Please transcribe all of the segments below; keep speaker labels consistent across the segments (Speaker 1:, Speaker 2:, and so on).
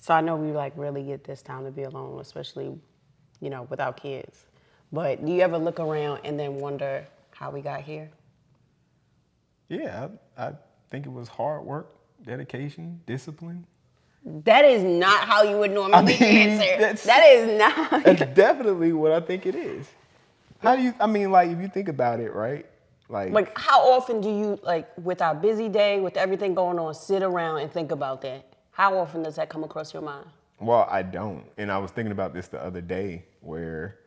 Speaker 1: So I know we like really get this time to be alone, especially, without kids. But do you ever look around and then wonder how we got here?
Speaker 2: Yeah, I think it was hard work, dedication, discipline.
Speaker 1: That is not how you would normally answer. That is not.
Speaker 2: That's definitely what I think it is. How do you, like, if you think about it, right?
Speaker 1: Like, how often do you, like, with our busy day, with everything going on, sit around and think about that? How often does that come across your mind?
Speaker 2: Well, I don't. And I was thinking about this the other day where,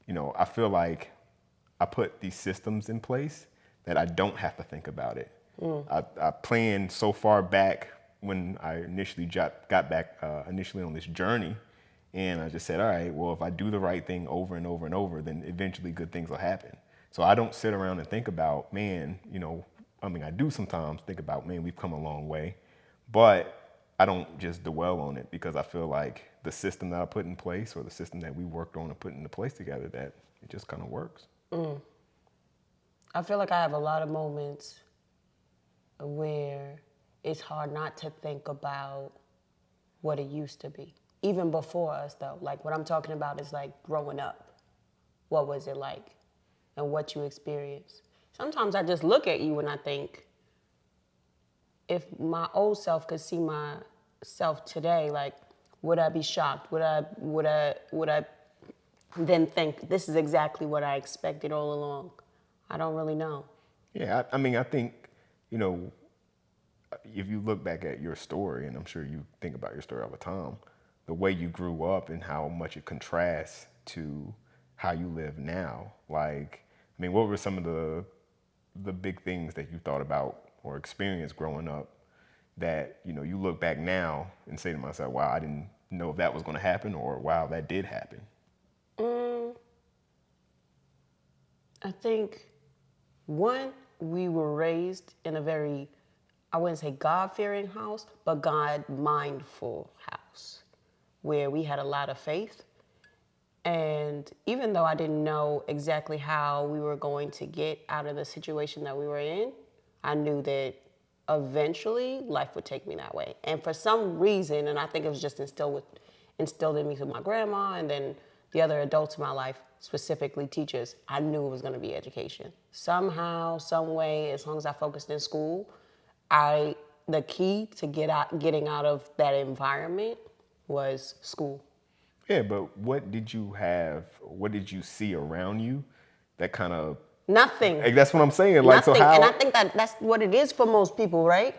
Speaker 2: I feel like I put these systems in place that I don't have to think about it. I planned so far back when I initially got back initially on this journey. And I just said, all right, well, if I do the right thing over and over and over, then eventually good things will happen. So I don't sit around and think about, man, I do sometimes think about, man, we've come a long way. But I don't just dwell on it because I feel like the system that I put in place or the system that we worked on and put into place together, that it just kind of works.
Speaker 1: I feel like I have a lot of moments where it's hard not to think about what it used to be. Even before us, though. Like, what I'm talking about is, like, growing up. What was it like? And what you experienced. Sometimes I just look at you and I think, if my old self could see myself today, like, would I be shocked? Would I then think this is exactly what I expected all along? I don't really know.
Speaker 2: Yeah, I think, if you look back at your story, and I'm sure you think about your story all the time, the way you grew up and how much it contrasts to how you live now. Like, what were some of the big things that you thought about or experienced growing up that, you look back now and say to myself, wow, I didn't know if that was going to happen, or wow, that did happen?
Speaker 1: I think, one, we were raised in a very, I wouldn't say God-fearing house, but God-mindful house, where we had a lot of faith. And even though I didn't know exactly how we were going to get out of the situation that we were in, I knew that eventually life would take me that way. And for some reason, and I think it was just instilled in me through my grandma and then the other adults in my life, specifically teachers, I knew it was going to be education. Somehow, some way, as long as I focused in school, the key to getting out of that environment was school.
Speaker 2: Yeah, but what did you see around you that kind of...
Speaker 1: Nothing.
Speaker 2: Like, that's what I'm saying. Like,
Speaker 1: Nothing.
Speaker 2: so how...
Speaker 1: And I think that's what it is for most people, right?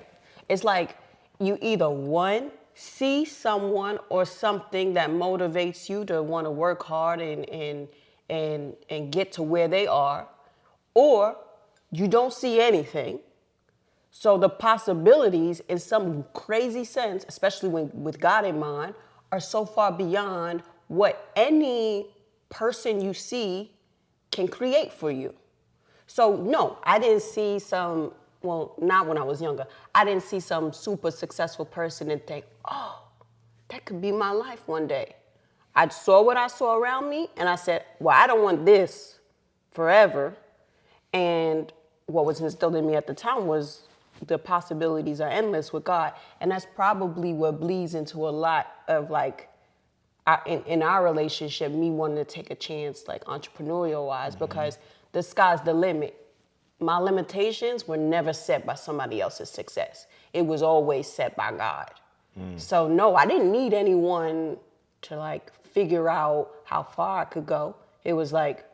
Speaker 1: It's like you either, one, see someone or something that motivates you to want to work hard and get to where they are, or you don't see anything. So the possibilities, in some crazy sense, especially with God in mind, are so far beyond what any person you see can create for you. So no, I didn't see not when I was younger. I didn't see some super successful person and think, oh, that could be my life one day. I saw what I saw around me and I said, well, I don't want this forever. And what was instilled in me at the time was the possibilities are endless with God. And that's probably what bleeds into a lot of, like, in our relationship, me wanting to take a chance, like, entrepreneurial wise, because the sky's the limit. My limitations were never set by somebody else's success. It was always set by God. So no, I didn't need anyone to, like, figure out how far I could go. It was like,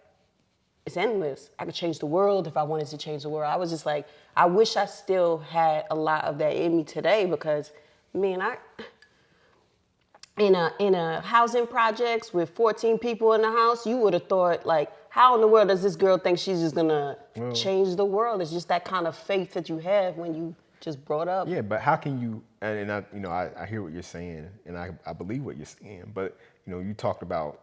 Speaker 1: it's endless. I could change the world if I wanted to change the world. I was just like, I wish I still had a lot of that in me today, because, man, in a housing projects with 14 people in the house, you would have thought, like, how in the world does this girl think she's just gonna change the world? It's just that kind of faith that you have when you just brought up.
Speaker 2: Yeah, but how can you, and I hear what you're saying, and I believe what you're saying, but, you talked about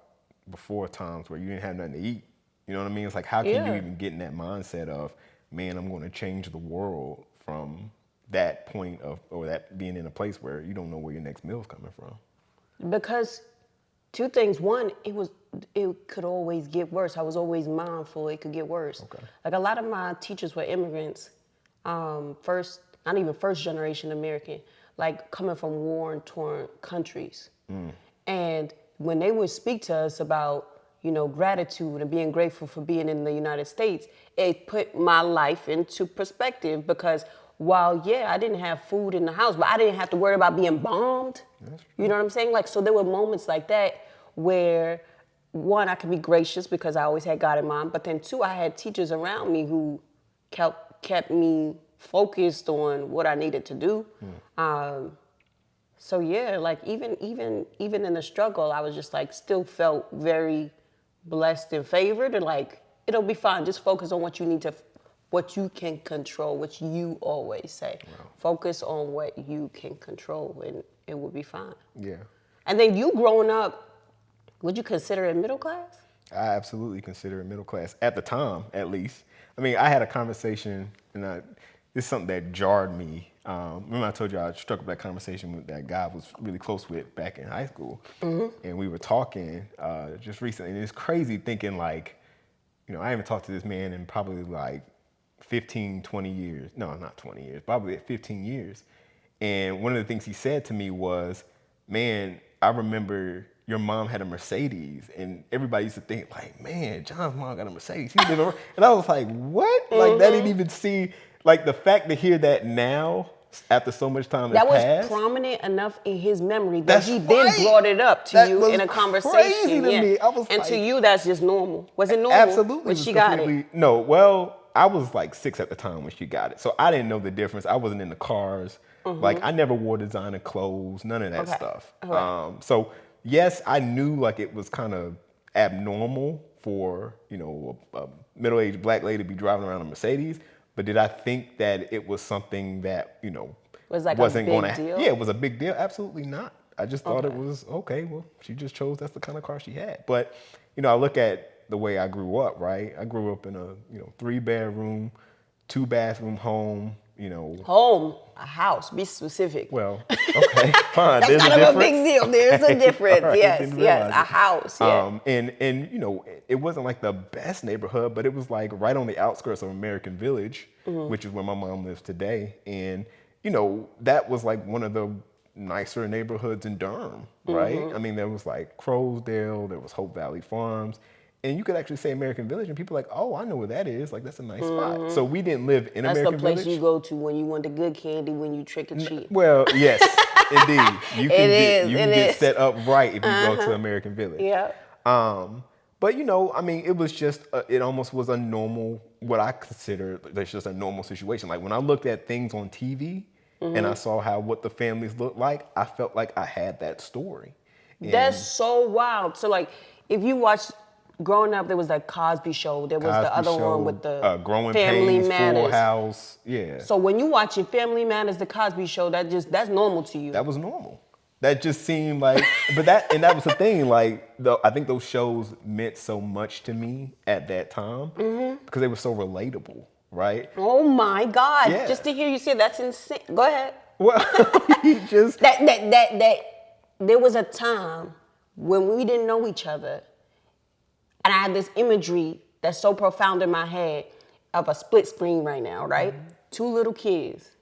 Speaker 2: before times where you didn't have nothing to eat. You know what I mean? It's like, how can you even get in that mindset of, man, I'm going to change the world, from that point of, or that being in a place where you don't know where your next meal's coming from?
Speaker 1: Because two things. One, it could always get worse. I was always mindful it could get worse.
Speaker 2: Okay.
Speaker 1: Like, a lot of my teachers were immigrants, not even first generation American, like coming from war-torn countries. And when they would speak to us about, gratitude and being grateful for being in the United States, it put my life into perspective because while, I didn't have food in the house, but I didn't have to worry about being bombed. You know what I'm saying? Like, so there were moments like that where, one, I could be gracious because I always had God in mind, but then two, I had teachers around me who kept me focused on what I needed to do. So like even in the struggle, I was just like still felt very blessed and favored, and like it'll be fine. Just focus on what you can control, which you always say. Wow. Focus on what you can control, and it will be fine.
Speaker 2: Yeah.
Speaker 1: And then you growing up, would you consider it middle class?
Speaker 2: I absolutely consider it middle class at the time, at least. I mean, I had a conversation, and this is something that jarred me. Remember I told you I struck up that conversation with that guy I was really close with back in high school. And we were talking just recently, and it's crazy thinking like, I haven't talked to this man in probably like 15, 20 years. No, not 20 years, probably 15 years. And one of the things he said to me was, man, I remember your mom had a Mercedes, and everybody used to think like, man, John's mom got a Mercedes. And I was like, what? Like that didn't even see, like the fact to hear that now after so much time has passed.
Speaker 1: That was prominent enough in his memory that he then brought it up to you in a conversation.
Speaker 2: Crazy to me. I was
Speaker 1: and
Speaker 2: like,
Speaker 1: to you, that's just normal. Was it normal?
Speaker 2: Absolutely.
Speaker 1: When she got it?
Speaker 2: No, well, I was like 6 at the time when she got it. So I didn't know the difference. I wasn't in the cars. Like I never wore designer clothes, none of that stuff. So yes, I knew like it was kind of abnormal for, a middle-aged black lady to be driving around a Mercedes. But did I think that it was something that,
Speaker 1: was like
Speaker 2: wasn't
Speaker 1: a big deal?
Speaker 2: Yeah, it was a big deal. Absolutely not. I just thought it was, okay, well, she just chose that's the kind of car she had. But, I look at the way I grew up, right? I grew up in a, 3-bedroom, 2-bathroom home,
Speaker 1: Home, a house, be specific.
Speaker 2: Well, okay, fine.
Speaker 1: That's
Speaker 2: There's
Speaker 1: kind
Speaker 2: a
Speaker 1: of a big deal. There's a difference.
Speaker 2: Right,
Speaker 1: yes, a house. Yeah.
Speaker 2: And it wasn't like the best neighborhood, but it was like right on the outskirts of American Village, which is where my mom lives today. And that was like one of the nicer neighborhoods in Durham, right? I mean, there was like Crowsdale, there was Hope Valley Farms. And you could actually say American Village, and people are like, oh, I know where that is. Like, that's a nice spot. So we didn't live in American Village. That's the
Speaker 1: place you go to when you want the good candy, when you trick or treat.
Speaker 2: Well, yes, indeed. You can get set up right if you go to American Village.
Speaker 1: Yeah.
Speaker 2: But, I mean, it was just, it almost was a normal, what I consider, that's just a normal situation. Like, when I looked at things on TV and I saw what the families looked like, I felt like I had that story.
Speaker 1: That's so wild. So, like, if you watch... Growing up, there was the Cosby Show. There was the other one with the
Speaker 2: Growing
Speaker 1: Family
Speaker 2: Pains,
Speaker 1: Matters.
Speaker 2: Full House. Yeah.
Speaker 1: So when you watching Family Matters, the Cosby Show, that's normal to you.
Speaker 2: That was normal. That just seemed like, that was the thing. Like, I think those shows meant so much to me at that time because they were so relatable, right?
Speaker 1: Oh my God!
Speaker 2: Yeah.
Speaker 1: Just to hear you say that's insane. Go ahead.
Speaker 2: Well, just
Speaker 1: that there was a time when we didn't know each other. And I had this imagery that's so profound in my head of a split screen right now, right? 2 little kids,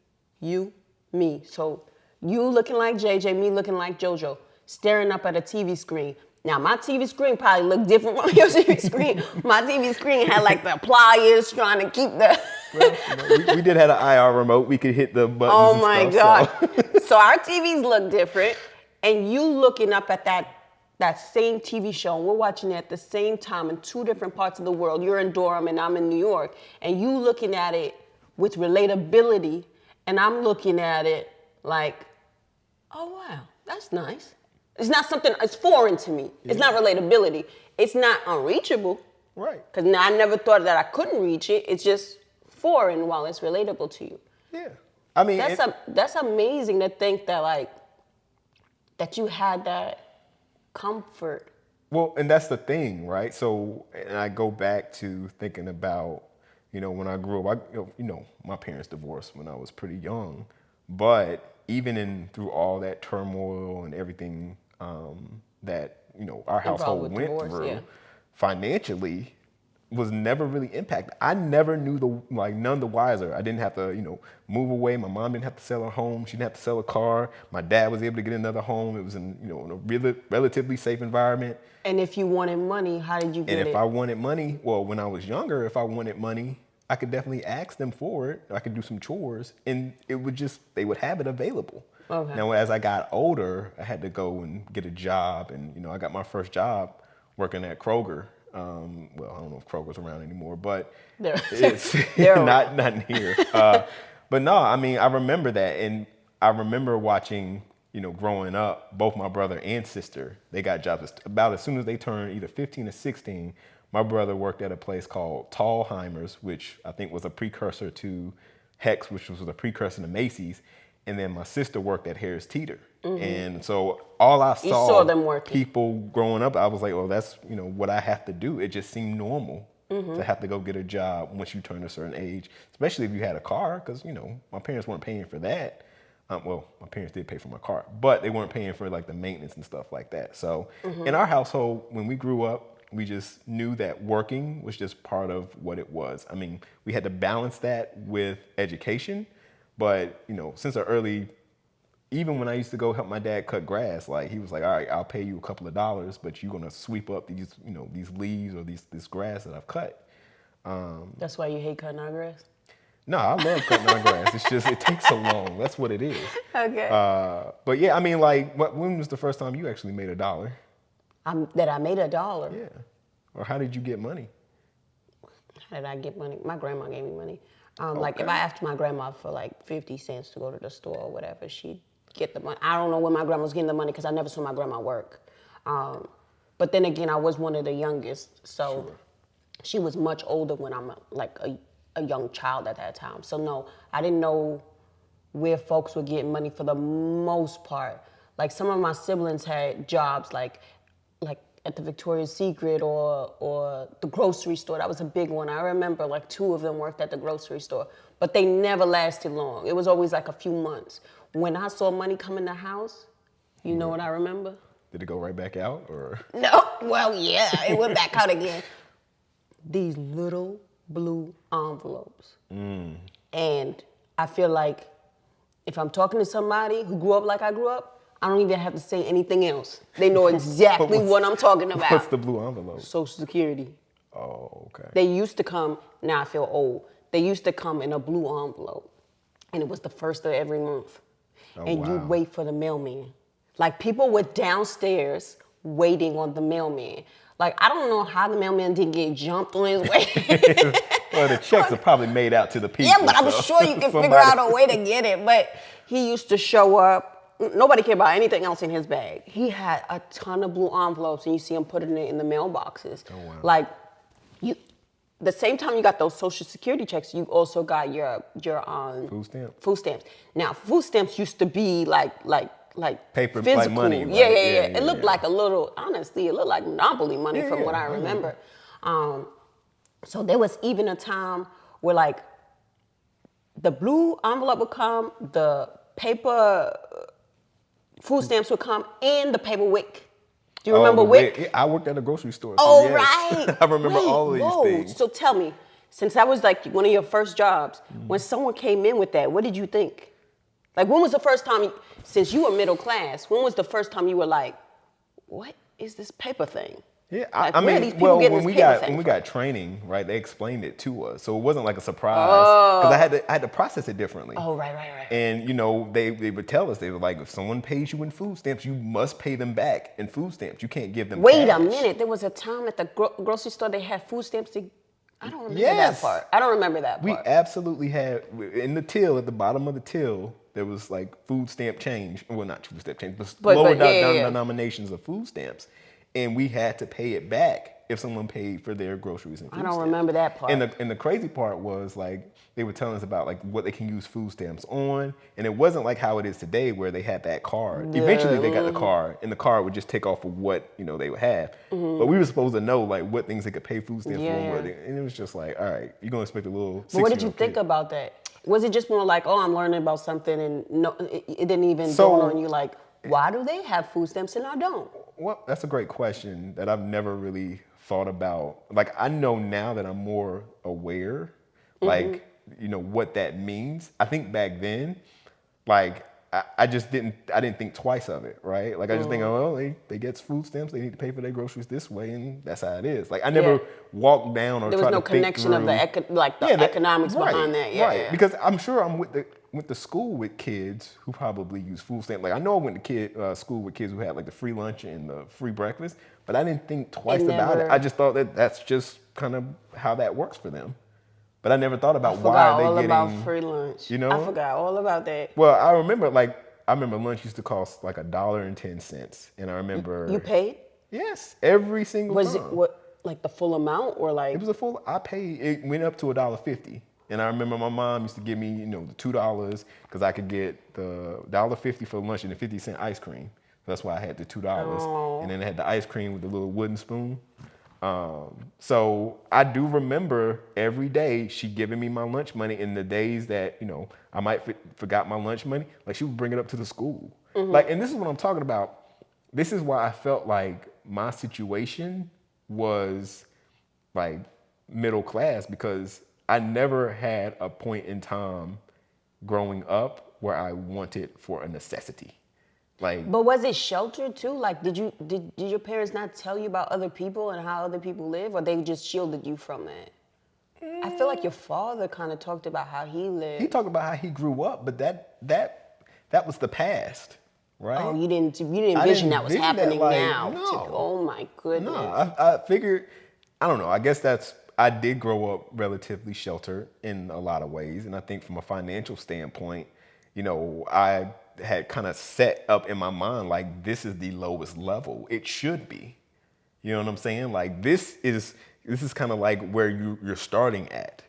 Speaker 1: you, me. So you looking like JJ, me looking like JoJo, staring up at a TV screen. Now, my TV screen probably looked different from your TV screen. My TV screen had like the pliers trying to keep the...
Speaker 2: Well, we did have an IR remote. We could hit the buttons.
Speaker 1: Oh my God.
Speaker 2: So.
Speaker 1: So our TVs look different. And you looking up at that same TV show, and we're watching it at the same time in 2 different parts of the world. You're in Durham and I'm in New York, and you looking at it with relatability, and I'm looking at it like, oh wow, that's nice. It's not something, it's foreign to me. Yeah. It's not relatability. It's not unreachable.
Speaker 2: Right.
Speaker 1: Because I never thought that I couldn't reach it. It's just foreign while it's relatable to you.
Speaker 2: Yeah. I mean,
Speaker 1: that's amazing to think that like, that you had that comfort.
Speaker 2: Well, and that's the thing, right? So, and I go back to thinking about, when I grew up, my parents divorced when I was pretty young, but even through all that turmoil and everything that, our household went through, financially, was never really impacted. I never knew none the wiser. I didn't have to, move away. My mom didn't have to sell her home. She didn't have to sell a car. My dad was able to get another home. It was in a relatively safe environment.
Speaker 1: And if you wanted money, how did you get it?
Speaker 2: And if I wanted money, well, when I was younger, if I wanted money, I could definitely ask them for it. I could do some chores, and they would have it available.
Speaker 1: Okay.
Speaker 2: Now, as I got older, I had to go and get a job, and I got my first job working at Kroger. Well, I don't know if Kroger's around anymore, but it's not in here. But no, I mean, I remember that, and I remember watching, growing up, both my brother and sister, they got jobs about as soon as they turned either 15 or 16. My brother worked at a place called Tallheimer's, which I think was a precursor to Hex, which was a precursor to Macy's. And then my sister worked at Harris Teeter. Mm-hmm. And so all I saw
Speaker 1: them working.
Speaker 2: People growing up, I was like, oh, that's, what I have to do. It just seemed normal to have to go get a job once you turn a certain age, especially if you had a car, because, my parents weren't paying for that. Well, my parents did pay for my car, but they weren't paying for like the maintenance and stuff like that. So in our household, when we grew up, we just knew that working was just part of what it was. I mean, we had to balance that with education, but since even when I used to go help my dad cut grass, like he was like, all right, I'll pay you a couple of dollars, but you're gonna sweep up these, these leaves or this grass that I've cut.
Speaker 1: That's why you hate cutting our grass?
Speaker 2: No, I love cutting our grass. It's just, it takes so long. That's what it is.
Speaker 1: Okay.
Speaker 2: But yeah, I mean, like, when was the first time you actually made $1?
Speaker 1: That I made $1?
Speaker 2: Yeah. Or how did you get money?
Speaker 1: How did I get money? My grandma gave me money.
Speaker 2: Okay.
Speaker 1: Like if I asked my grandma for like 50 cents to go to the store or whatever, she'd get the money. I don't know when my grandma was getting the money because I never saw my grandma work. But then again, I was one of the youngest, so
Speaker 2: Sure.
Speaker 1: She was much older when I'm like a young child at that time. So no, I didn't know where folks were getting money for the most part. Like some of my siblings had jobs like at the Victoria's Secret or the grocery store. That was a big one. I remember like 2 of them worked at the grocery store, but they never lasted long. It was always like a few months. When I saw money come in the house, you know what I remember?
Speaker 2: Did it go right back out or?
Speaker 1: No, well, yeah, it went back out again. These little blue envelopes. And I feel like if I'm talking to somebody who grew up like I grew up, I don't even have to say anything else. They know exactly what I'm talking about.
Speaker 2: What's the blue envelope?
Speaker 1: Social Security.
Speaker 2: Oh, okay.
Speaker 1: They used to come, now I feel old, they used to come in a blue envelope. And it was the first of every month.
Speaker 2: Oh,
Speaker 1: and
Speaker 2: wow.
Speaker 1: you'd wait for the mailman. Like people were downstairs waiting on the mailman. Like I don't know how the mailman didn't get jumped on his way.
Speaker 2: Well, the checks are probably made out to the people.
Speaker 1: Yeah, but I'm sure you can figure out a way to get it. But he used to show up. Nobody cared about anything else in his bag. He had a ton of blue envelopes, and you see him putting it in the mailboxes.
Speaker 2: Oh, wow.
Speaker 1: Like, the same time you got those Social Security checks, you also got your
Speaker 2: Food stamp.
Speaker 1: Food stamps. Now, food stamps used to be like
Speaker 2: Paper,
Speaker 1: physical.
Speaker 2: like money. Right?
Speaker 1: Yeah. It looked like a little, honestly, it looked like Monopoly money from what I remember. So there was even a time where like the blue envelope would come, the paper food stamps would come, and the paper wick. Do you remember WIC?
Speaker 2: Yeah, I worked at a grocery store.
Speaker 1: Oh,
Speaker 2: so yes.
Speaker 1: right.
Speaker 2: I remember all of these things.
Speaker 1: So tell me, since that was like one of your first jobs, when someone came in with that, what did you think? Like, when was the first time, since you were middle class, when was the first time you were like, what is this paper thing?
Speaker 2: Yeah,
Speaker 1: Like,
Speaker 2: I
Speaker 1: where are
Speaker 2: mean,
Speaker 1: these people
Speaker 2: well,
Speaker 1: getting
Speaker 2: when
Speaker 1: this
Speaker 2: we
Speaker 1: paper
Speaker 2: got
Speaker 1: thing
Speaker 2: when we
Speaker 1: from?
Speaker 2: got training, right? They explained it to us, so it wasn't like a surprise because I had to process it differently.
Speaker 1: Oh, right.
Speaker 2: And they would tell us, they were like, if someone pays you in food stamps, you must pay them back in food stamps. You can't give them.
Speaker 1: Wait
Speaker 2: cash.
Speaker 1: a minute. There was a time at the grocery store they had food stamps. I don't remember that
Speaker 2: Yes.
Speaker 1: part. I don't remember that
Speaker 2: We
Speaker 1: part.
Speaker 2: absolutely had in the till, at the bottom of the till, there was like food stamp change. Well, not food stamp change, but lower denominations of food stamps, and we had to pay it back if someone paid for their groceries and food
Speaker 1: I don't
Speaker 2: stamps.
Speaker 1: remember that part.
Speaker 2: And the crazy part was like they were telling us about like what they can use food stamps on, and it wasn't like how it is today where they had that card. Eventually they got the card, and the card would just take off of what they would have. But we were supposed to know like what things they could pay food stamps for, and it was just like, all right, you're gonna expect a little.
Speaker 1: But what did you think about that? Was it just more like, oh, I'm learning about something, and no, it didn't even dawn on you like, why do they have food stamps and I don't?
Speaker 2: Well, that's a great question that I've never really thought about. Like, I know now that I'm more aware, like, what that means. I think back then, like, I didn't think twice of it, right? Like, I just think, oh, well, they get food stamps, they need to pay for their groceries this way, and that's how it is. Like, I never walked down or
Speaker 1: there was
Speaker 2: tried
Speaker 1: no
Speaker 2: to think
Speaker 1: connection of
Speaker 2: through,
Speaker 1: the economics behind that. Yeah,
Speaker 2: right.
Speaker 1: yeah.
Speaker 2: Because I'm sure I'm went to school with kids who probably use food stamps. Like, I know I went to school with kids who had like the free lunch and the free breakfast, but I didn't think twice about it. I just thought that that's just kind of how that works for them. But I never thought about why are they getting
Speaker 1: about free lunch.
Speaker 2: You know,
Speaker 1: I forgot all about that.
Speaker 2: Well, I remember lunch used to cost like $1.10, and I remember
Speaker 1: You paid?
Speaker 2: Yes, every single time.
Speaker 1: Was it what, like the full amount, or like?
Speaker 2: It was a full. I paid. It went up to $1.50, and I remember my mom used to give me, the $2 because I could get the $1.50 for lunch and the 50-cent ice cream. That's why I had the $2, and then I had the ice cream with the little wooden spoon. So I do remember every day she giving me my lunch money, in the days that, I might forgot my lunch money, like she would bring it up to the school. Like, and this is what I'm talking about. This is why I felt like my situation was like middle class, because I never had a point in time growing up where I wanted for a necessity. Like,
Speaker 1: but was it sheltered too? Like, did your parents not tell you about other people and how other people live, or they just shielded you from that? I feel like your father kind of talked about how he lived.
Speaker 2: He talked about how he grew up, but that was the past, right?
Speaker 1: Oh, you didn't envision that was happening now.
Speaker 2: No.
Speaker 1: Oh my goodness.
Speaker 2: No, I figured, I don't know. I guess I did grow up relatively sheltered in a lot of ways, and I think from a financial standpoint, I had kind of set up in my mind, like, this is the lowest level it should be. You know what I'm saying? Like, this is kind of like where you're starting at,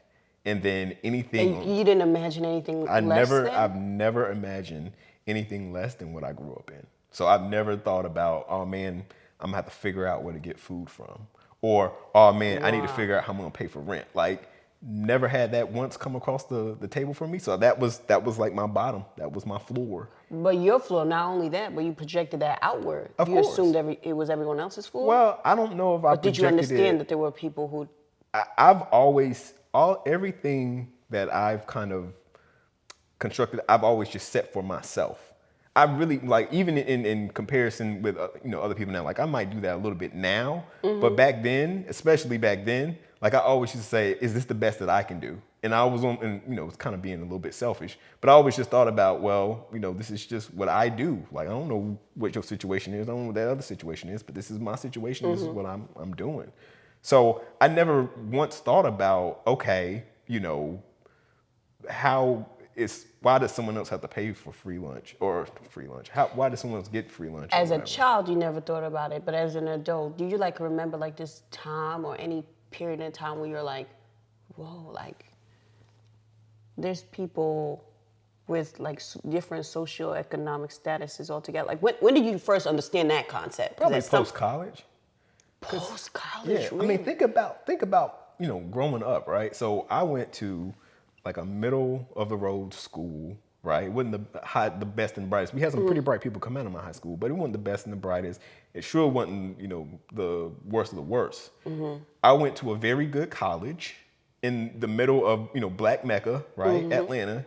Speaker 2: and then anything.
Speaker 1: And you didn't imagine anything less than?
Speaker 2: I've never imagined anything less than what I grew up in. So I've never thought about, oh man, I'm gonna have to figure out where to get food from, or oh man, I need to figure out how I'm gonna pay for rent. Like, never had that once come across the table for me. So that was like my bottom. That was my floor.
Speaker 1: But your floor, not only that, but you projected that outward.
Speaker 2: Of
Speaker 1: you
Speaker 2: course.
Speaker 1: assumed it was everyone else's floor?
Speaker 2: Well, I don't know if I projected it.
Speaker 1: Did you understand that there were people who...
Speaker 2: I've always, everything that I've kind of constructed, I've always just set for myself. I really, like, even in comparison with, other people now, like, I might do that a little bit now, but back then, especially back then, like, I always used to say, is this the best that I can do? And I was it's kind of being a little bit selfish, but I always just thought about, well, this is just what I do. Like, I don't know what your situation is. I don't know what that other situation is, but this is my situation. This is what I'm doing. So I never once thought about, okay, why does someone else have to pay for free lunch? Why does someone else get free lunch?
Speaker 1: As a child, you never thought about it, but as an adult, do you remember this time or any period in time where you're like, whoa, there's people with different socio-economic statuses altogether? Like, when did you first understand that concept?
Speaker 2: Probably post-college.
Speaker 1: Post-college,
Speaker 2: yeah.
Speaker 1: really?
Speaker 2: I mean, think about growing up, right? So I went to like a middle of the road school, right? It wasn't the best and brightest. We had some pretty bright people come out of my high school, but it wasn't the best and the brightest. It sure wasn't, the worst of the worst. I went to a very good college in the middle of, Black Mecca, right? Atlanta,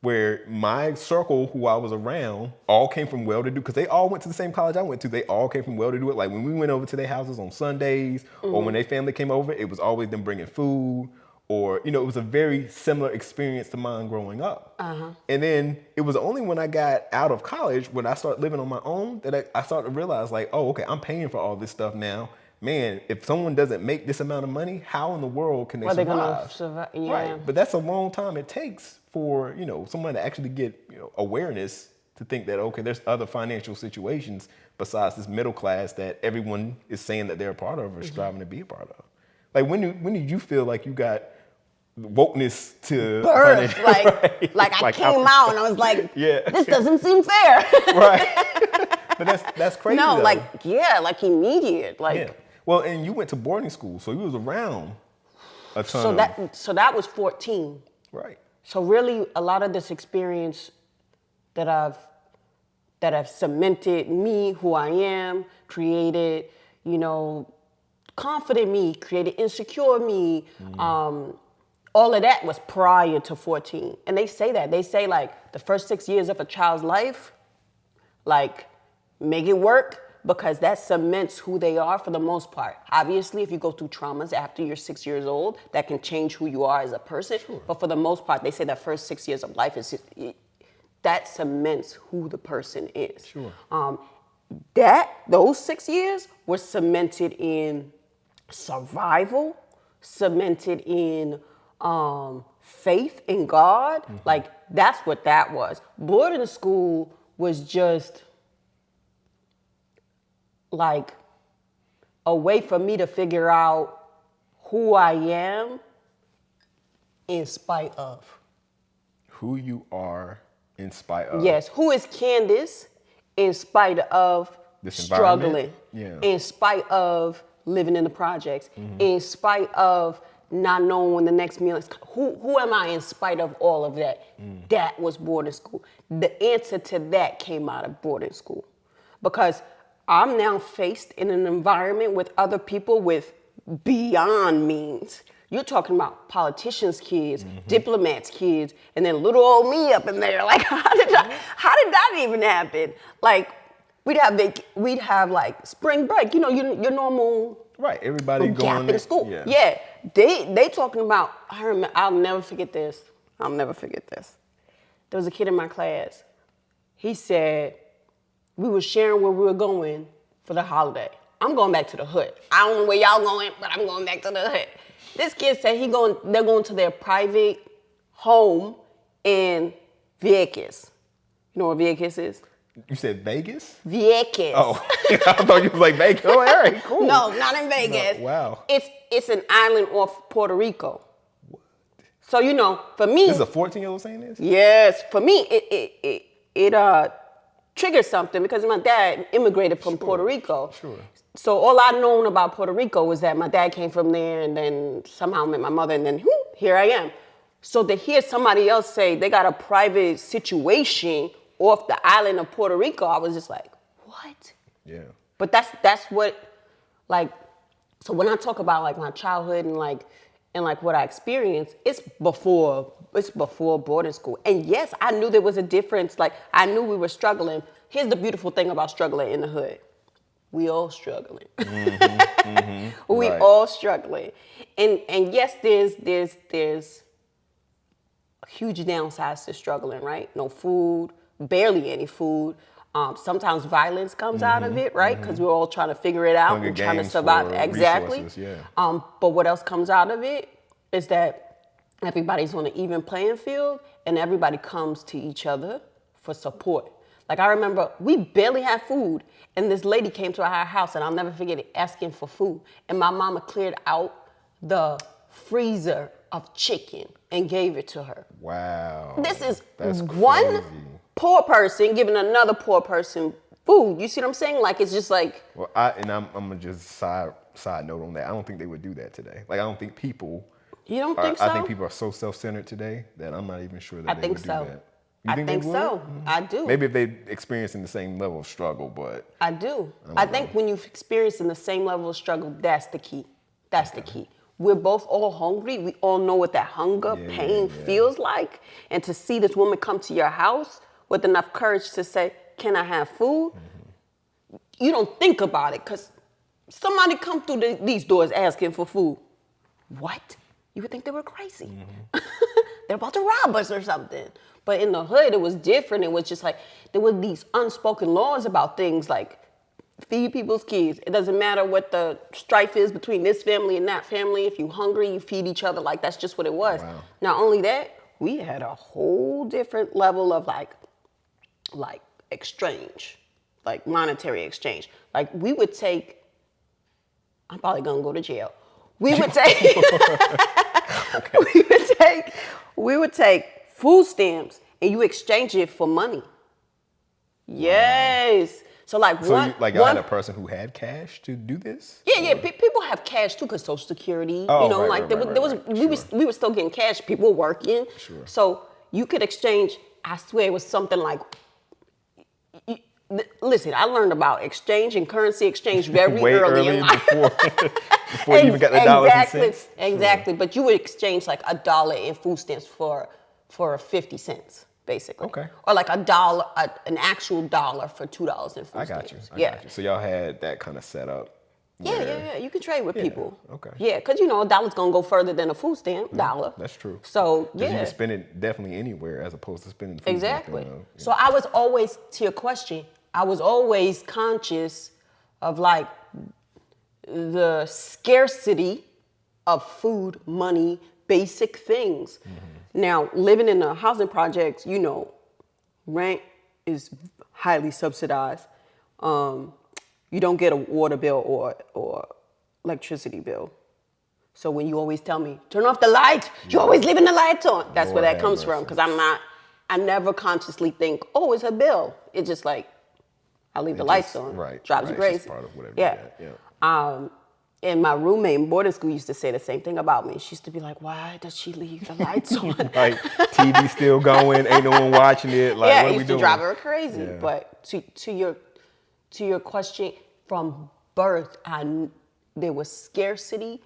Speaker 2: where my circle who I was around all came from well-to-do, because they all went to the same college I went to. They all came from well-to-do. Like, when we went over to their houses on Sundays, or when their family came over, it was always them bringing food, or, it was a very similar experience to mine growing up. And then it was only when I got out of college, when I started living on my own, that I started to realize, like, oh, okay, I'm paying for all this stuff now. Man, if someone doesn't make this amount of money, how in the world can they survive?
Speaker 1: They're gonna survive? Yeah.
Speaker 2: Right, but that's a long time it takes for, someone to actually get, awareness to think that, okay, there's other financial situations besides this middle class that everyone is saying that they're a part of or striving to be a part of. Like, when did you feel like you got wokeness to
Speaker 1: birth? I came out and I was like, this doesn't seem fair.
Speaker 2: Right. But that's crazy.
Speaker 1: No,
Speaker 2: though.
Speaker 1: Immediate.
Speaker 2: Yeah. Well, and you went to boarding school, so you was around a ton.
Speaker 1: So that was 14.
Speaker 2: Right.
Speaker 1: So really, a lot of this experience that that have cemented me, who I am, created, confident me, created insecure me. All of that was prior to 14. And they say that. They say like the first 6 years of a child's life, like make it work, because that cements who they are for the most part. Obviously, if you go through traumas after you're 6 years old, that can change who you are as a person. Sure. But for the most part, they say that first 6 years of life that cements who the person is.
Speaker 2: Sure.
Speaker 1: Those 6 years were cemented in survival, cemented in faith in God. Mm-hmm. Like, that's what that was. Boarding school was just like a way for me to figure out who I am in spite of.
Speaker 2: Who you are in spite of.
Speaker 1: Yes, who is Candace in spite of struggling, in spite of living in the projects, in spite of not knowing when the next meal is. Who am I in spite of all of that? That was boarding school. The answer to that came out of boarding school, because I'm now faced in an environment with other people with beyond means. You're talking about politicians' kids, diplomats' kids, and then little old me up in there. Like, how did that even happen? Like, we'd have like spring break. Your normal.
Speaker 2: Right, everybody going
Speaker 1: to school. Yeah, they talking about. I'll never forget this. There was a kid in my class. He said, we were sharing where we were going for the holiday. I'm going back to the hood. I don't know where y'all going, but I'm going back to the hood. This kid said they're going to their private home in Vieques. You know where Vieques is?
Speaker 2: You said Vegas?
Speaker 1: Vieques.
Speaker 2: Oh, I thought you was like Vegas. Oh, all right, cool.
Speaker 1: No, not in Vegas.
Speaker 2: No, wow.
Speaker 1: It's an island off Puerto Rico. What? So, for me.
Speaker 2: This is a 14-year-old saying this?
Speaker 1: Yes. For me, it triggered something, because my dad immigrated from Puerto Rico.
Speaker 2: Sure.
Speaker 1: So all I'd known about Puerto Rico was that my dad came from there, and then somehow met my mother, and then here I am. So to hear somebody else say they got a private situation off the island of Puerto Rico, I was just like, what?
Speaker 2: Yeah.
Speaker 1: But that's what, like, so when I talk about like my childhood and what I experienced, it's before boarding school. And yes, I knew there was a difference. Like, I knew we were struggling. Here's the beautiful thing about struggling in the hood. We all struggling. We all struggling. And yes, there's huge downsides to struggling, right? No food, barely any food. Sometimes violence comes out of it, right? Because we're all trying to figure it out and trying to survive. Exactly. But what else comes out of it is that everybody's on an even playing field, and everybody comes to each other for support. Like, I remember we barely had food, and this lady came to our house, and I'll never forget it, asking for food. And my mama cleared out the freezer of chicken and gave it to her.
Speaker 2: Wow.
Speaker 1: This is
Speaker 2: That's
Speaker 1: one
Speaker 2: crazy.
Speaker 1: Poor person giving another poor person food. You see what I'm saying? Like, it's just like.
Speaker 2: Well, I'm gonna just side note on that. I don't think they would do that today. Like, I don't think people.
Speaker 1: You don't think so?
Speaker 2: I think people are so self-centered today that I'm not even sure that they would do that.
Speaker 1: I think so. I do.
Speaker 2: Maybe if they experiencing the same level of struggle, but.
Speaker 1: I do. I think when you've experienced the same level of struggle, that's the key. That's the key. We're both all hungry. We all know what that hunger, pain feels like. And to see this woman come to your house with enough courage to say, can I have food? You don't think about it, because somebody come through these doors asking for food. What? You would think they were crazy. They're about to rob us or something. But in the hood, it was different. It was just like, there were these unspoken laws about things like feed people's kids. It doesn't matter what the strife is between this family and that family. If you're hungry, you feed each other. Like, that's just what it was. Wow. Not only that, we had a whole different level of like exchange, like monetary exchange. Like, we would take, I'm probably gonna go to jail. We would take, we would take food stamps and you exchange it for money. Yes. So like
Speaker 2: I had a person who had cash to do this?
Speaker 1: Yeah. People have cash too, because Social Security, we were still getting cash. People were working. Sure. So you could exchange, I swear it was something like, Listen, I learned about exchange and currency exchange very
Speaker 2: Way
Speaker 1: early in
Speaker 2: early
Speaker 1: life.
Speaker 2: before you even got the dollars and cents.
Speaker 1: Exactly. But you would exchange like $1 in food stamps for 50 cents, basically.
Speaker 2: Okay.
Speaker 1: Or like $1, an actual dollar for $2 in food
Speaker 2: I got
Speaker 1: stamps.
Speaker 2: you. I got you. So y'all had that kind of set up.
Speaker 1: Yeah. You can trade with people.
Speaker 2: Okay.
Speaker 1: Yeah, because you know a dollar's gonna go further than a food stamp dollar.
Speaker 2: That's true.
Speaker 1: So
Speaker 2: Because you
Speaker 1: yeah,
Speaker 2: can spend it definitely anywhere as opposed to spending food
Speaker 1: exactly.
Speaker 2: stamps, you know.
Speaker 1: So I was always, to your question, I was always conscious of like the scarcity of food, money, basic things. Now, living in the housing projects, you know, rent is highly subsidized. You don't get a water bill or electricity bill. So when you always tell me, turn off the light, you're always leaving the lights on. That's where
Speaker 2: Lord
Speaker 1: that
Speaker 2: have
Speaker 1: comes from.
Speaker 2: mercy.
Speaker 1: Because I never consciously think, oh, it's a bill. It's just like, I leave the lights on.
Speaker 2: Right.
Speaker 1: Drives you
Speaker 2: It's just
Speaker 1: crazy.
Speaker 2: part of whatever
Speaker 1: Yeah.
Speaker 2: you got. Yeah.
Speaker 1: And my roommate in boarding school used to say the same thing about me. She used to be like, why does she leave the lights on?
Speaker 2: Like TV still going, ain't no one watching it. Like,
Speaker 1: yeah,
Speaker 2: what
Speaker 1: it
Speaker 2: are we
Speaker 1: used to
Speaker 2: doing?
Speaker 1: drive her crazy.
Speaker 2: Yeah.
Speaker 1: But to your question, from birth, there was scarcity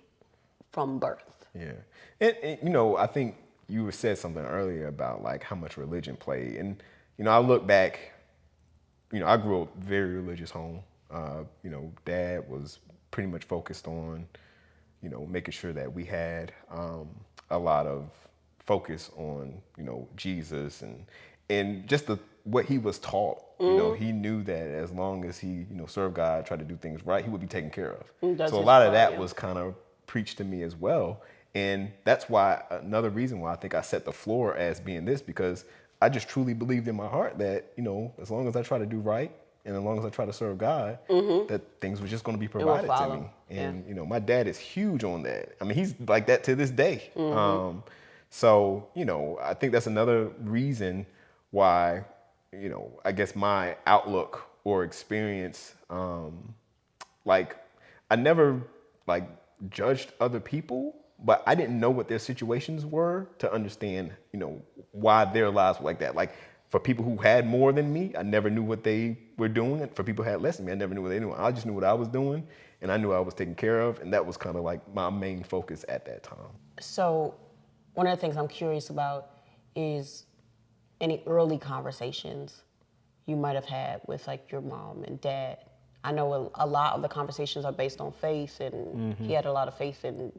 Speaker 1: from birth.
Speaker 2: Yeah. And, you know, I think you said something earlier about like how much religion played. And, you know, I look back, you know, I grew up very religious home. You know, dad was pretty much focused on, you know, making sure that we had a lot of focus on, you know, Jesus and just what he was taught. You know, he knew that as long as he, you know, served God, tried to do things right, he would be taken care of.
Speaker 1: That's
Speaker 2: So a
Speaker 1: his
Speaker 2: lot of
Speaker 1: part,
Speaker 2: that
Speaker 1: yeah.
Speaker 2: was kind of preached to me as well. And that's why another reason why I think I set the floor as being this, because I just truly believed in my heart that, you know, as long as I try to do right and as long as I try to serve God, that things were just going to be provided to
Speaker 1: follow.
Speaker 2: me. And, you know, my dad is huge on that. I mean, he's like that to this day. So, you know, I think that's another reason why, you know, I guess my outlook or experience, like I never like judged other people, but I didn't know what their situations were to understand, you know, why their lives were like that. Like for people who had more than me, I never knew what they were doing. And for people who had less than me, I never knew what they were doing. I just knew what I was doing and I knew I was taken care of. And that was kind of like my main focus at that time.
Speaker 1: So one of the things I'm curious about is any early conversations you might have had with like your mom and dad. I know a lot of the conversations are based on faith, and he had a lot of faith in,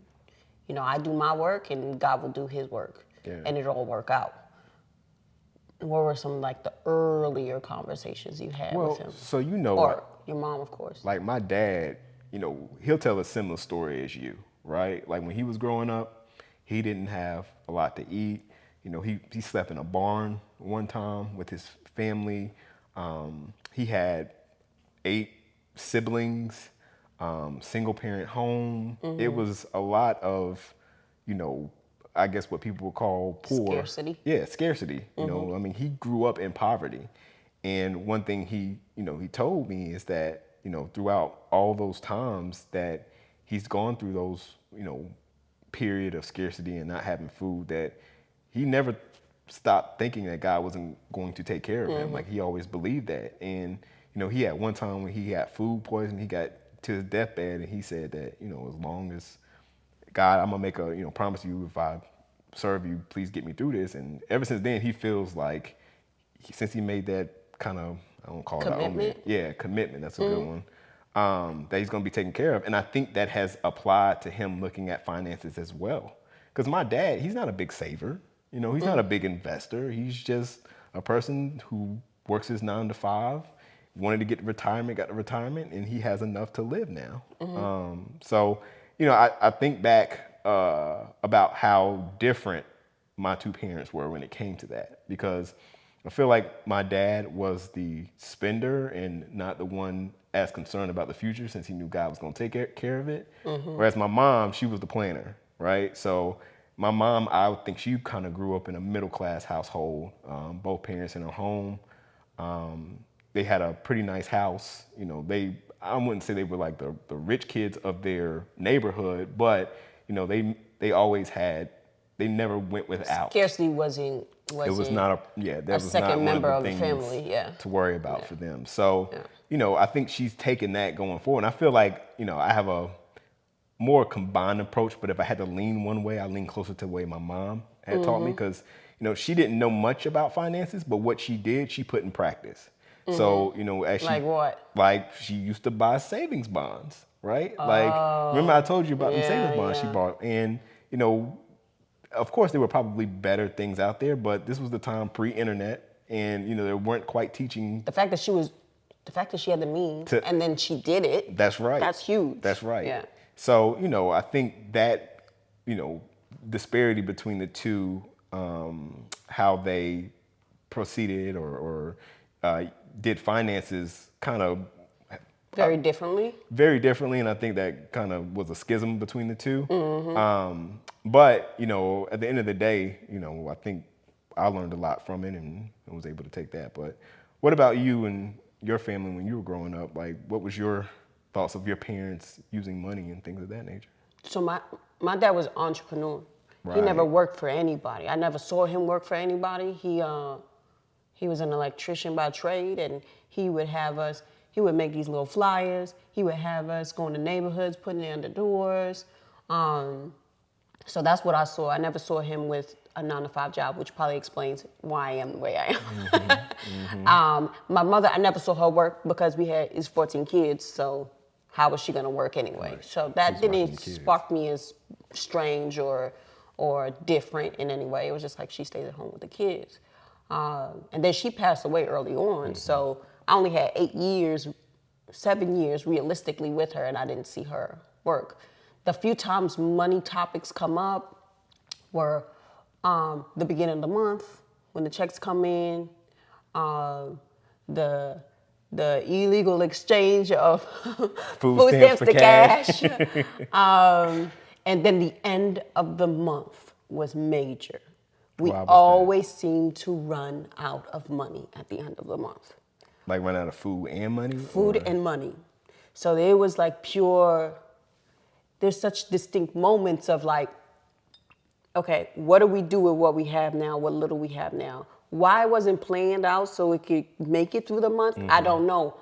Speaker 1: you know, I do my work and God will do his work, and it'll all work out. What were some like the earlier conversations you had with him?
Speaker 2: So you know,
Speaker 1: Or your mom, of course.
Speaker 2: like my dad, you know, he'll tell a similar story as you, right? Like when he was growing up, he didn't have a lot to eat. You know, he slept in a barn one time with his family. He had 8 siblings, single parent home. It was a lot of, you know, I guess what people would call poor.
Speaker 1: Scarcity.
Speaker 2: Yeah, scarcity. You know, I mean, he grew up in poverty. And one thing he told me is that, you know, throughout all those times that he's gone through those, you know, period of scarcity and not having food, that he never stopped thinking that God wasn't going to take care of him. Like he always believed that. And, you know, he had one time when he had food poisoning, he got to his deathbed and he said that, you know, as long as God, I'm gonna make a, you know, promise you if I serve you, please get me through this. And ever since then, he feels like since he made that kind of, I don't call
Speaker 1: Commitment?
Speaker 2: it that, commitment, that's a good one, that he's gonna be taken care of. And I think that has applied to him looking at finances as well. Because my dad, he's not a big saver. You know, he's not a big investor. He's just a person who works his 9 to 5, wanted to get retirement, got the retirement, and he has enough to live now. So, you know, I think back about how different my 2 parents were when it came to that, because I feel like my dad was the spender and not the one as concerned about the future, since he knew God was going to take care of it. Whereas my mom, she was the planner, right? So my mom, I would think she kind of grew up in a middle class household, both parents in a home. They had a pretty nice house. You know, I wouldn't say they were like the rich kids of their neighborhood, but, you know, they always had, they never went without.
Speaker 1: Scarcity wasn't
Speaker 2: it was not that
Speaker 1: a
Speaker 2: was
Speaker 1: second
Speaker 2: not one
Speaker 1: member
Speaker 2: of the
Speaker 1: of the
Speaker 2: things
Speaker 1: family, yeah.
Speaker 2: to worry about
Speaker 1: Yeah.
Speaker 2: for them. So,
Speaker 1: Yeah.
Speaker 2: you know, I think she's taken that going forward. And I feel like, you know, I have a more combined approach, but if I had to lean one way, I lean closer to the way my mom had taught me, because, you know, she didn't know much about finances, but what she did, she put in practice. So, you know, as she,
Speaker 1: Like what?
Speaker 2: like she used to buy savings bonds, right? Like, remember I told you about the savings bonds she
Speaker 1: yeah.
Speaker 2: bought, and, you know, of course there were probably better things out there, but this was the time pre-internet, and, you know, they weren't quite teaching.
Speaker 1: The fact that she had the means and then she did it.
Speaker 2: That's right.
Speaker 1: That's huge.
Speaker 2: That's right.
Speaker 1: Yeah.
Speaker 2: So, you know, I think that, you know, disparity between the two, how they proceeded or did finances kind of
Speaker 1: Very differently.
Speaker 2: very differently, and I think that kind of was a schism between the two. But, you know, at the end of the day, you know, I think I learned a lot from it and was able to take that. But what about you and your family when you were growing up? Like, what was your thoughts of your parents using money and things of that nature?
Speaker 1: So my dad was an entrepreneur. He
Speaker 2: Right.
Speaker 1: never worked for anybody. I never saw him work for anybody. He was an electrician by trade, and he would make these little flyers. He would have us go in the neighborhoods, putting it on the doors. So that's what I saw. I never saw him with a 9-to-5 job, which probably explains why I am the way I am. My mother, I never saw her work because it's 14 kids, so how was she gonna work anyway?
Speaker 2: Right.
Speaker 1: So that
Speaker 2: She's
Speaker 1: didn't
Speaker 2: watching kids.
Speaker 1: spark me as strange or different in any way. It was just like she stayed at home with the kids. And then she passed away early on, so I only had 7 years realistically with her, and I didn't see her work. The few times money topics come up were the beginning of the month, when the checks come in, the illegal exchange of food stamps to cash. And then the end of the month was major. We
Speaker 2: Why was that?
Speaker 1: always seemed to run out of money at the end of the month.
Speaker 2: Like run out of food and money?
Speaker 1: Food
Speaker 2: or?
Speaker 1: and money. So it was like there's such distinct moments of like, okay, what do we do with what we have now, what little we have now? Why it wasn't planned out so it could make it through the month? I don't know.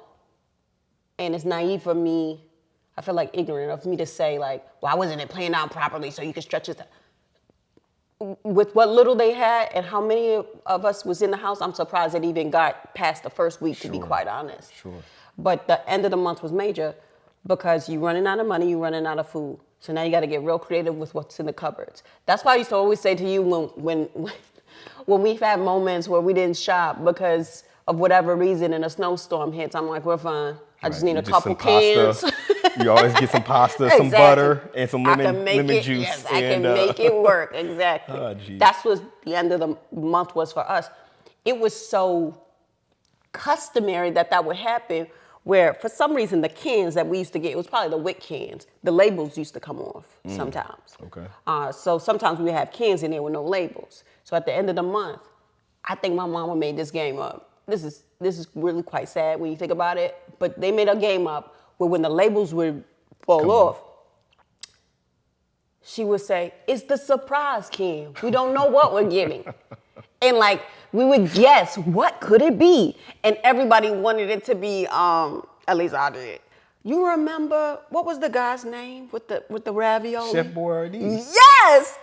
Speaker 1: And it's naive for me, I feel like ignorant of me to say like, why wasn't it planned out properly so you could stretch it? With what little they had and how many of us was in the house, I'm surprised it even got past the first week, to be quite honest.
Speaker 2: Sure.
Speaker 1: But the end of the month was major because you're running out of money, you're running out of food. So now you got to get real creative with what's in the cupboards. That's why I used to always say to you when we've had moments where we didn't shop because of whatever reason and a snowstorm hits, I'm like, we're fine. I just need a couple cans.
Speaker 2: You always get some pasta, some butter, and some lemon juice.
Speaker 1: Yes, I can make it work, exactly.
Speaker 2: Oh, geez.
Speaker 1: That's what the end of the month was for us. It was so customary that would happen where for some reason the cans that we used to get, it was probably the WIC cans, the labels used to come off sometimes.
Speaker 2: Okay.
Speaker 1: So sometimes we would have cans in there with no labels. So at the end of the month, I think my mama made this game up. This is really quite sad when you think about it, but they made a game up where when the labels would fall off, she would say, "It's the surprise can. We don't know what we're getting." And like, we would guess, what could it be? And everybody wanted it to be, at least I did. You remember, what was the guy's name with the ravioli?
Speaker 2: Chef Boyardee.
Speaker 1: Yes!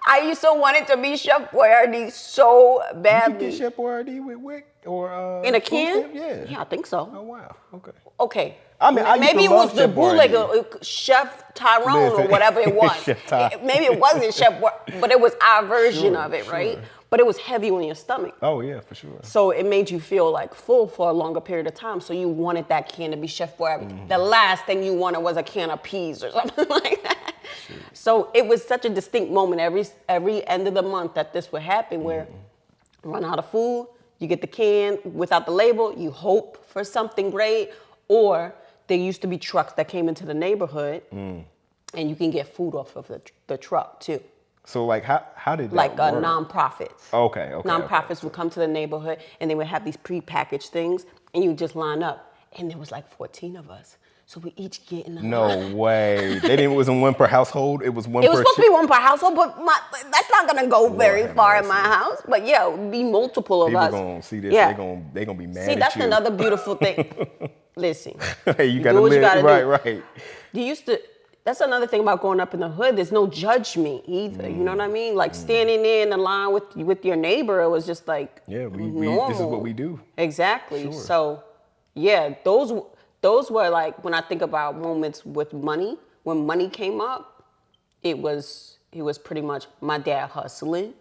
Speaker 1: I used to want it to be Chef Boyardee so badly.
Speaker 2: You get Chef Boyardee with WIC or
Speaker 1: in a can?
Speaker 2: Yeah,
Speaker 1: I think so.
Speaker 2: Oh wow. Okay.
Speaker 1: Okay.
Speaker 2: I mean, I used
Speaker 1: maybe
Speaker 2: to
Speaker 1: it was
Speaker 2: love
Speaker 1: the
Speaker 2: Chef
Speaker 1: bootleg,
Speaker 2: Boyardee.
Speaker 1: Chef Tyrone or
Speaker 2: Listen.
Speaker 1: whatever it was.
Speaker 2: Chef Ty.
Speaker 1: Maybe it wasn't Chef, but it was our version
Speaker 2: Sure,
Speaker 1: of it,
Speaker 2: sure.
Speaker 1: right? But it was heavy on your stomach.
Speaker 2: Oh yeah, for sure.
Speaker 1: So it made you feel like full for a longer period of time. So you wanted that can to be Chef Boyardee. The last thing you wanted was a can of peas or something like that. So it was such a distinct moment every end of the month that this would happen where run out of food, you get the can without the label, you hope for something great, or there used to be trucks that came into the neighborhood and you can get food off of the truck too.
Speaker 2: So like how did that
Speaker 1: Like
Speaker 2: work?
Speaker 1: nonprofits.
Speaker 2: Okay.
Speaker 1: Nonprofits would come to the neighborhood and they would have these prepackaged things and you would just line up. And there was like 14 of us. So we each get in the
Speaker 2: No
Speaker 1: line.
Speaker 2: way. It wasn't one per household. It was one
Speaker 1: It
Speaker 2: per.
Speaker 1: was supposed to be one per household, but that's not gonna go
Speaker 2: Lord
Speaker 1: very
Speaker 2: have
Speaker 1: far in
Speaker 2: mercy.
Speaker 1: my house. But yeah, it would be multiple of
Speaker 2: People
Speaker 1: us.
Speaker 2: gonna see this.
Speaker 1: Yeah.
Speaker 2: They gonna be mad
Speaker 1: See,
Speaker 2: at
Speaker 1: that's
Speaker 2: you.
Speaker 1: another beautiful thing. Listen,
Speaker 2: Hey, you
Speaker 1: do
Speaker 2: gotta
Speaker 1: what you
Speaker 2: live.
Speaker 1: gotta
Speaker 2: Right,
Speaker 1: do.
Speaker 2: right.
Speaker 1: You used to. That's another thing about growing up in the hood. There's no judgment either. You know what I mean? Like standing there in the line with your neighbor, it was just like
Speaker 2: Yeah, we
Speaker 1: normal.
Speaker 2: this is what we do.
Speaker 1: Exactly.
Speaker 2: Sure.
Speaker 1: So, yeah, those were like when I think about moments with money. When money came up, it was pretty much my dad hustling.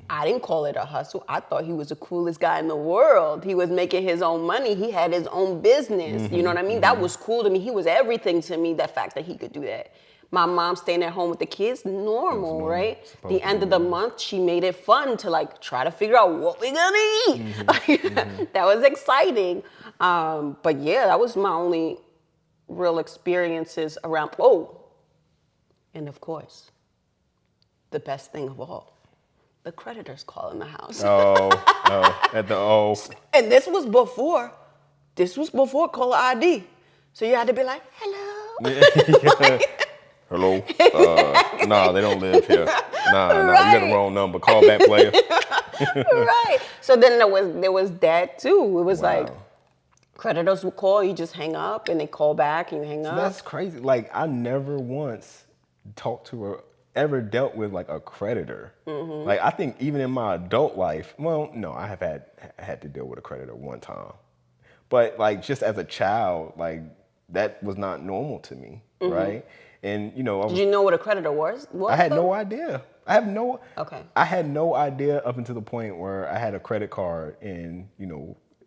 Speaker 1: I didn't call it a hustle. I thought he was the coolest guy in the world. He was making his own money. He had his own business. You know what I mean? That was cool to me. He was everything to me, that fact that he could do that. My mom staying at home with the kids, normal, right? The end of the month, she made it fun to like try to figure out what we're gonna eat. That was exciting. But yeah, that was my only real experiences around, and of course, the best thing of all. The creditors call in the house. And this was before caller ID. So you had to be like, hello.
Speaker 2: Hello. Nah, they don't live here. Nah, you got the wrong number. Call back, player.
Speaker 1: Right. So then there was that too. It was
Speaker 2: Wow.
Speaker 1: like creditors would call, you just hang up, and they call back and you hang up.
Speaker 2: That's crazy. Like I never once ever dealt with like a creditor. Like I think even in my adult life, well, no, I have had to deal with a creditor one time. But like just as a child, like that was not normal to me, right? And
Speaker 1: Did you know what a creditor was?
Speaker 2: I had no idea.
Speaker 1: Okay.
Speaker 2: I had no idea up until the point where I had a credit card and,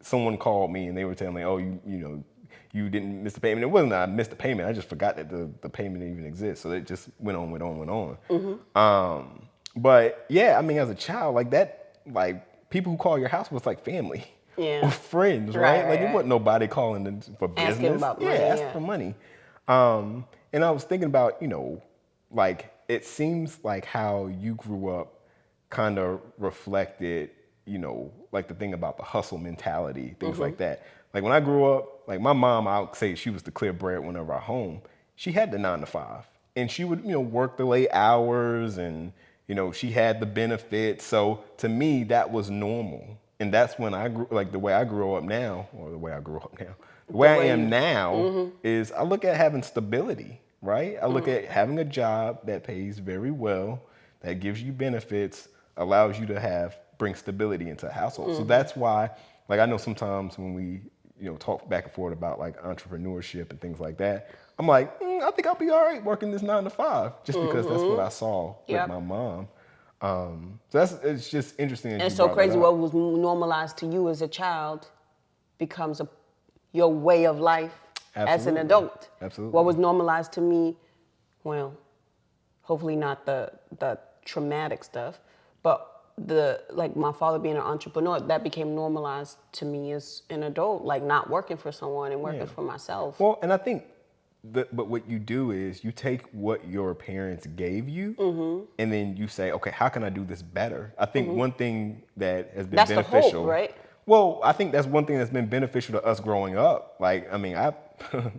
Speaker 2: someone called me and they were telling me, oh, you didn't miss the payment. It wasn't that I missed the payment. I just forgot that the payment even exists. So it just went on. But yeah, I mean, as a child, like that, like people who call your house was like family or friends, right? Like it wasn't nobody calling for business.
Speaker 1: Asking about money.
Speaker 2: Asking for money. And I was thinking about, like it seems like how you grew up kind of reflected, like the thing about the hustle mentality, things like that. Like when I grew up, like my mom, I would say she was the clear breadwinner of our home. She had the 9 to 5 and she would, work the late hours and, she had the benefits. So to me, that was normal. And that's when I grew, like the way I grew up now, the way I am now is I look at having stability, right? I look at having a job that pays very well, that gives you benefits, allows you to bring stability into a household. So that's why, like I know sometimes when we, talk back and forth about like entrepreneurship and things like that, I'm like, I think I'll be all right working this 9 to 5, just because that's what I saw with my mom. So it's just interesting.
Speaker 1: And it's so crazy what was normalized to you as a child becomes your way of life as an adult.
Speaker 2: Absolutely.
Speaker 1: What was normalized to me, well, hopefully not the traumatic stuff, but like my father being an entrepreneur, that became normalized to me as an adult, like not working for someone and working for myself.
Speaker 2: Well, and I think but what you do is you take what your parents gave you and then you say, okay, how can I do this better? I think one thing that has been beneficial.
Speaker 1: That's the hope, right?
Speaker 2: Well, I think that's one thing that's been beneficial to us growing up. Like, I mean,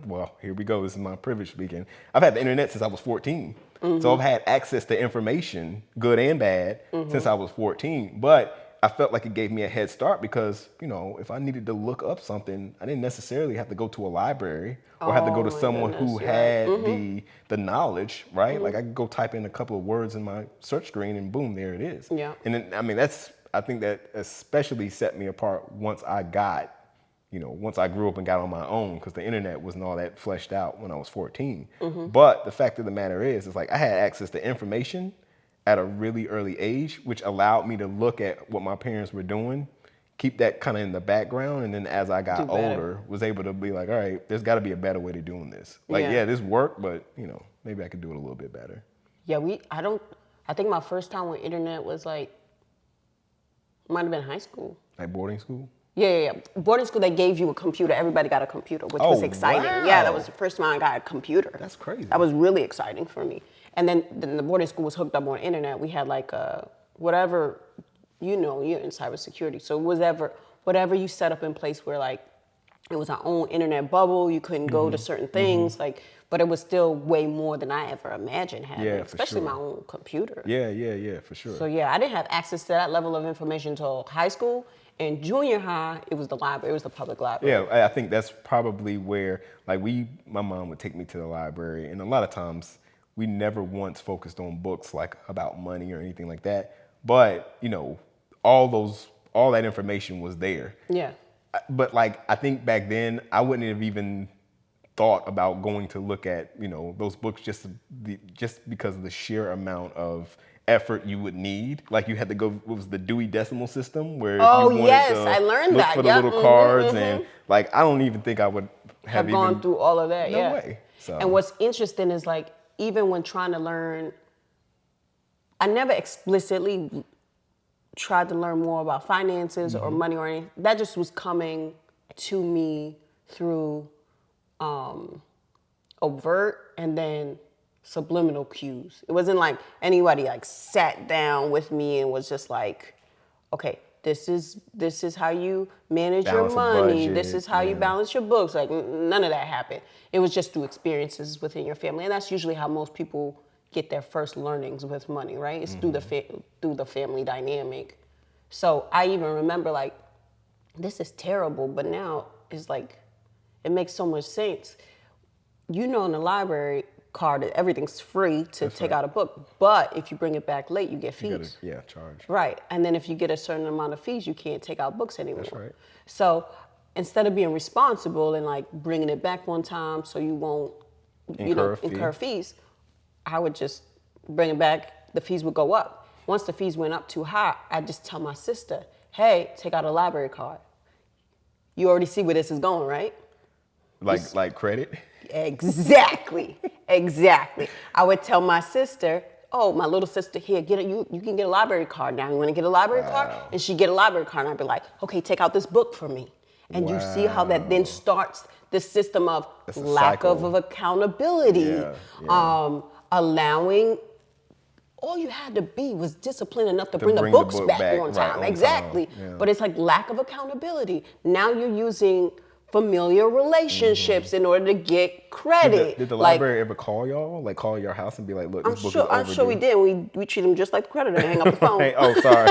Speaker 2: well, here we go. This is my privilege speaking. I've had the internet since I was 14. So I've had access to information, good and bad, since I was 14. But I felt like it gave me a head start because, if I needed to look up something, I didn't necessarily have to go to a library or have to go to someone who had the knowledge, right? Like I could go type in a couple of words in my search screen and boom, there it is.
Speaker 1: Yeah.
Speaker 2: And then, I mean, I think that especially set me apart once I grew up and got on my own, because the internet wasn't all that fleshed out when I was 14. But the fact of the matter is, it's like I had access to information at a really early age, which allowed me to look at what my parents were doing, keep that kind of in the background, and then as I got older, was able to be like, all right, there's got to be a better way to doing this. Like, this worked, but maybe I could do it a little bit better.
Speaker 1: Yeah, I think my first time with internet was like, might have been high school.
Speaker 2: Like boarding school?
Speaker 1: Yeah. Boarding school, they gave you a computer. Everybody got a computer, which was exciting.
Speaker 2: Wow.
Speaker 1: Yeah, that was the first time I got a computer.
Speaker 2: That's crazy.
Speaker 1: That was really exciting for me. And then the boarding school was hooked up on internet. We had like whatever, you're in cybersecurity. So whatever you set up in place where like it was our own internet bubble. You couldn't go to certain things, but it was still way more than I ever imagined having,
Speaker 2: Yeah, for
Speaker 1: especially
Speaker 2: sure.
Speaker 1: my own computer.
Speaker 2: Yeah, for sure.
Speaker 1: So yeah, I didn't have access to that level of information until high school. And junior high, it was the library. It was the public library.
Speaker 2: Yeah, I think that's probably where, like, my mom would take me to the library, and a lot of times we never once focused on books like about money or anything like that. But all that information was there.
Speaker 1: Yeah.
Speaker 2: But like, I think back then I wouldn't have even thought about going to look at those books just because of the sheer amount of effort you would need. Like, you had to go, what was the Dewey Decimal System, where if you wanted to
Speaker 1: I learned
Speaker 2: look
Speaker 1: that.
Speaker 2: for the little cards, and like, I don't even think I would have
Speaker 1: gone
Speaker 2: even
Speaker 1: through all of that.
Speaker 2: no
Speaker 1: Yeah.
Speaker 2: way. So
Speaker 1: And what's interesting is, like, even when trying to learn, I never explicitly tried to learn more about finances or money or anything. That just was coming to me through overt and then subliminal cues. It wasn't like anybody like sat down with me and was just like, okay, this is how you manage your
Speaker 2: Balance a
Speaker 1: money.
Speaker 2: budget,
Speaker 1: This is how you balance your books. Like, none of that happened. It was just through experiences within your family, and that's usually how most people get their first learnings with money, right? It's through the family dynamic. So I even remember, like, this is terrible, but now it's like, it makes so much sense. In the library card, everything's free to take out a book, but if you bring it back late, you get fees.
Speaker 2: you gotta charge.
Speaker 1: Right, and then if you get a certain amount of fees, you can't take out books anymore.
Speaker 2: That's right.
Speaker 1: So instead of being responsible and like bringing it back one time so you won't incur fees, I would just bring it back. The fees would go up. Once the fees went up too high, I'd just tell my sister, hey, take out a library card. You already see where this is going, right?
Speaker 2: Like credit?
Speaker 1: Exactly. I would tell my sister, oh, my little sister, here, you can get a library card now. You want to get a library card? And she'd get a library card, and I'd be like, okay, take out this book for me. And you see how that then starts this system of lack of accountability, allowing. All you had to be was disciplined enough to bring the books back on time. Exactly. Yeah. But it's like lack of accountability. Now you're using familiar relationships in order to get credit.
Speaker 2: Did the library ever call y'all? Like, call your house and be like, look, this book is overdue?
Speaker 1: I'm sure we did. We treat them just like the creditor and hang up the phone.
Speaker 2: Hey, oh, sorry.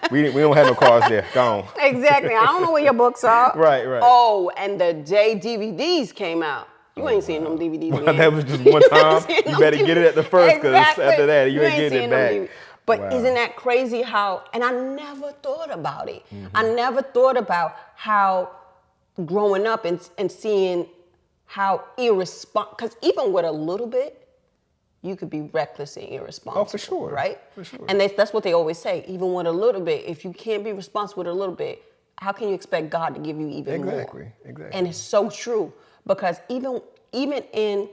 Speaker 2: we don't have no cards there. Gone.
Speaker 1: Exactly. I don't know where your books are.
Speaker 2: Right.
Speaker 1: Oh, and the day DVDs came out. You ain't seen them DVDs again.
Speaker 2: That was just one time. You better get it at the first, because after that, you ain't getting it back.
Speaker 1: But isn't that crazy how, and I never thought about it. I never thought about how growing up and seeing how irresponsible, because even with a little bit, you could be reckless and irresponsible.
Speaker 2: Oh, for sure.
Speaker 1: Right?
Speaker 2: For sure.
Speaker 1: And that's what they always say. Even with a little bit, if you can't be responsible with a little bit, how can you expect God to give you even more?
Speaker 2: Exactly.
Speaker 1: And it's so true. Because even in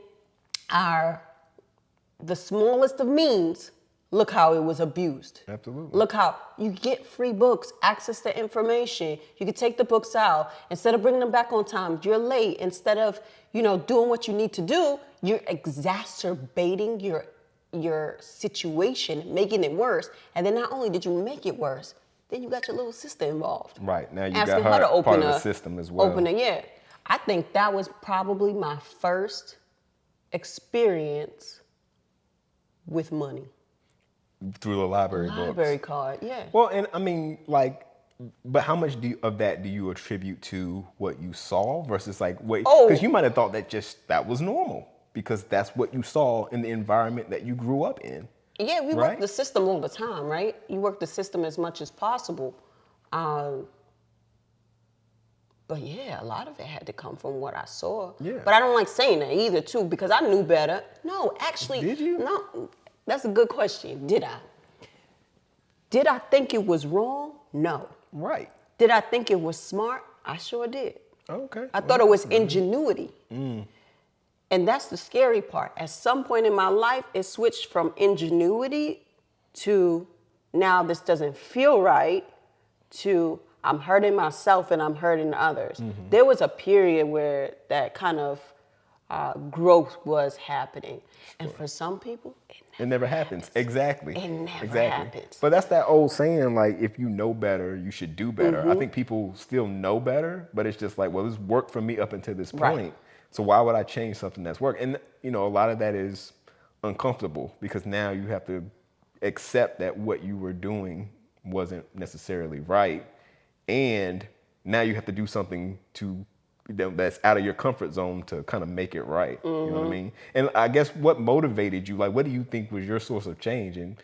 Speaker 1: the smallest of means, look how it was abused.
Speaker 2: Absolutely.
Speaker 1: Look how you get free books, access to information. You can take the books out. Instead of bringing them back on time, you're late. Instead of, doing what you need to do, you're exacerbating your situation, making it worse. And then not only did you make it worse, then you got your little sister involved.
Speaker 2: Right. Now you
Speaker 1: asking
Speaker 2: got her
Speaker 1: to open
Speaker 2: part of the system as well.
Speaker 1: I think that was probably my first experience with money.
Speaker 2: Through the library books.
Speaker 1: Library card, yeah.
Speaker 2: Well, and I mean, like, but how much of that do you attribute to what you saw versus like what? Because you might have thought that was normal because that's what you saw in the environment that you grew up in.
Speaker 1: Yeah, we work the system all the time, right? You work the system as much as possible. But yeah, a lot of it had to come from what I saw.
Speaker 2: Yeah.
Speaker 1: But I don't like saying that either, too, because I knew better. No, actually.
Speaker 2: Did you?
Speaker 1: No, that's a good question. Did I? Did I think it was wrong? No.
Speaker 2: Right.
Speaker 1: Did I think it was smart? I sure did.
Speaker 2: Okay.
Speaker 1: I thought it was ingenuity. And that's the scary part. At some point in my life, it switched from ingenuity to now this doesn't feel right to I'm hurting myself and I'm hurting others. There was a period where that kind of growth was happening. And for some people,
Speaker 2: It never happens. Exactly.
Speaker 1: It never
Speaker 2: exactly.
Speaker 1: happens.
Speaker 2: But that's that old saying, like, if you know better, you should do better. I think people still know better, but it's just like, well, this worked for me up until this point.
Speaker 1: Right.
Speaker 2: So why would I change something that's worked? And, a lot of that is uncomfortable because now you have to accept that what you were doing wasn't necessarily right. And now you have to do something that's out of your comfort zone to kind of make it right. You know what I mean? And I guess what motivated you, like, what do you think was your source of change and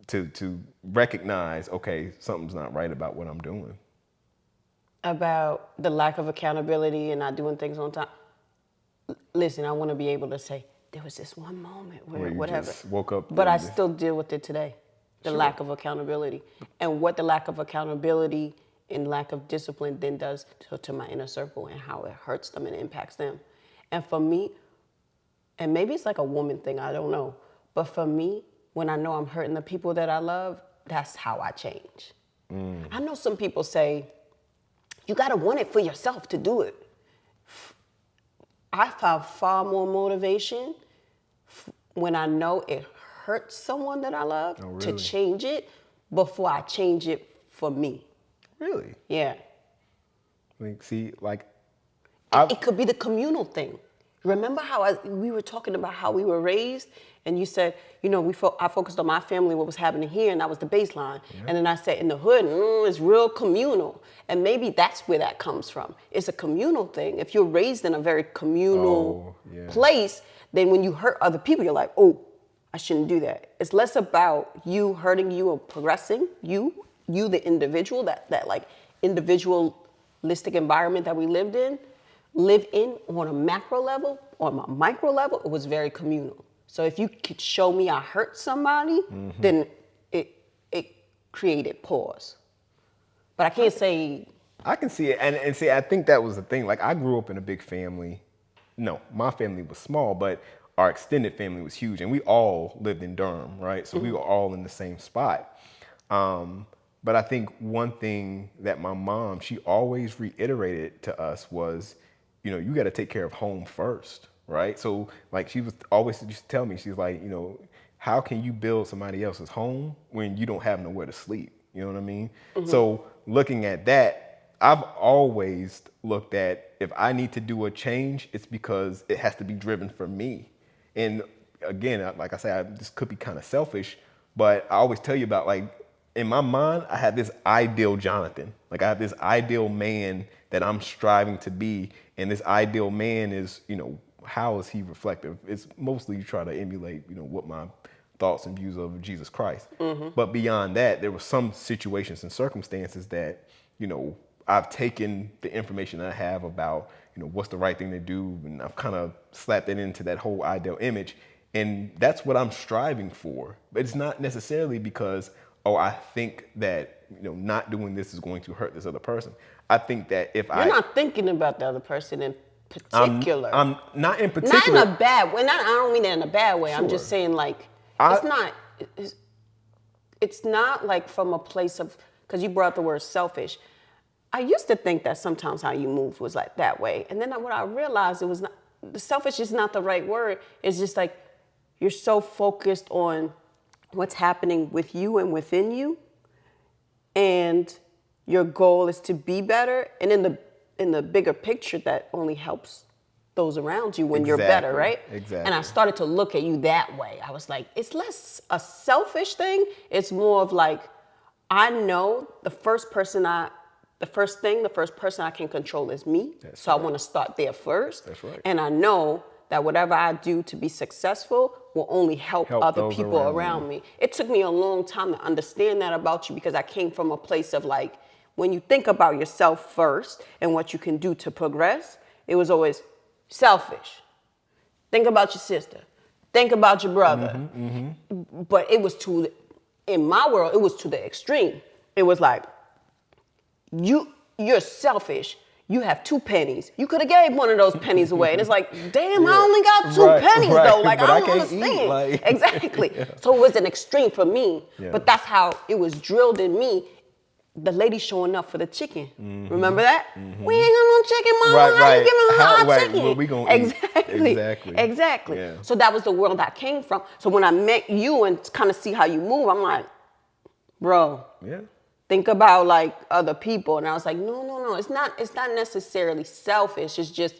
Speaker 2: to recognize, okay, something's not right about what I'm doing?
Speaker 1: About the lack of accountability and not doing things on time. Listen, I want to be able to say, there was this one moment where
Speaker 2: you
Speaker 1: whatever.
Speaker 2: just woke up.
Speaker 1: But I still deal with it today. The
Speaker 2: Sure.
Speaker 1: lack of accountability. And what the lack of accountability and lack of discipline then does to my inner circle and how it hurts them and impacts them. And for me, and maybe it's like a woman thing, I don't know. But for me, when I know I'm hurting the people that I love, that's how I change. I know some people say, you gotta want it for yourself to do it. I found far more motivation when I know it hurts someone that I love to change it before I change it for me.
Speaker 2: Really?
Speaker 1: Yeah.
Speaker 2: Like, see, like,
Speaker 1: It could be the communal thing. Remember how we were talking about how we were raised, and you said, I focused on my family, what was happening here, and that was the baseline. Yeah. And then I said, in the hood, it's real communal. And maybe that's where that comes from. It's a communal thing. If you're raised in a very communal place, then when you hurt other people, you're like, oh, I shouldn't do that. It's less about you hurting you or progressing, you the individual, that like individualistic environment that we live in on a macro level, on a micro level, it was very communal. So if you could show me I hurt somebody, then it created pause. But I can't say.
Speaker 2: I can see it, and see, I think that was the thing. Like, I grew up in a big family. No, my family was small, but our extended family was huge, and we all lived in Durham, right? So we were all in the same spot. But I think one thing that my mom, she always reiterated to us was, you got to take care of home first, right? So, like, she was always used to tell me, she's like, how can you build somebody else's home when you don't have nowhere to sleep? You know what I mean? So looking at that, I've always looked at, if I need to do a change, it's because it has to be driven for me. And again, like I said, this could be kind of selfish, but I always tell you about, like, in my mind, I have this ideal Jonathan. Like, I have this ideal man that I'm striving to be. And this ideal man is, how is he reflective? It's mostly you try to emulate, what my thoughts and views of Jesus Christ. But beyond that, there were some situations and circumstances that, I've taken the information that I have about, what's the right thing to do. And I've kind of slapped it into that whole ideal image. And that's what I'm striving for. But it's not necessarily because, I think that, not doing this is going to hurt this other person. I think that if
Speaker 1: You're not thinking about the other person in particular.
Speaker 2: I'm not in particular.
Speaker 1: Not in a bad way. I don't mean that in a bad way. Sure. I'm just saying, like, it's not like from a place of, because you brought the word selfish. I used to think that sometimes how you moved was like that way. And then what I realized, it was not, the selfish is not the right word. It's just like, you're so focused on what's happening with you and within you, and your goal is to be better, and in the bigger picture, that only helps those around you when you're better, right?
Speaker 2: Exactly.
Speaker 1: And I started to look at you that way. I was like, it's less a selfish thing. It's more of like, I know the first person I can control is me.
Speaker 2: That's
Speaker 1: so
Speaker 2: right.
Speaker 1: I want to start there first.
Speaker 2: That's right.
Speaker 1: And I know that whatever I do to be successful will only help other people around me. It took me a long time to understand that about you, because I came from a place of, like, when you think about yourself first and what you can do to progress, it was always selfish. Think about your sister. Think about your brother. But it was in my world, it was to the extreme. It was like, you're selfish. You have 2 pennies. You could have gave one of those pennies away. And it's like, damn, I only got 2 pennies though. Like,
Speaker 2: but
Speaker 1: I don't
Speaker 2: can't
Speaker 1: understand.
Speaker 2: eat, like.
Speaker 1: Exactly. So it was an extreme for me. But that's how it was drilled in me. the lady showing up for the chicken. Remember that? We ain't got no chicken, mama.
Speaker 2: Right,
Speaker 1: How
Speaker 2: right.
Speaker 1: you giving her our
Speaker 2: Right,
Speaker 1: chicken?
Speaker 2: what we gonna eat?
Speaker 1: Exactly.
Speaker 2: Exactly.
Speaker 1: Exactly.
Speaker 2: Yeah.
Speaker 1: So that was the world I came from. So when I met you and kind of see how you move, I'm like, bro,
Speaker 2: Yeah.
Speaker 1: think about like other people. And I was like, no. It's not necessarily selfish. It's just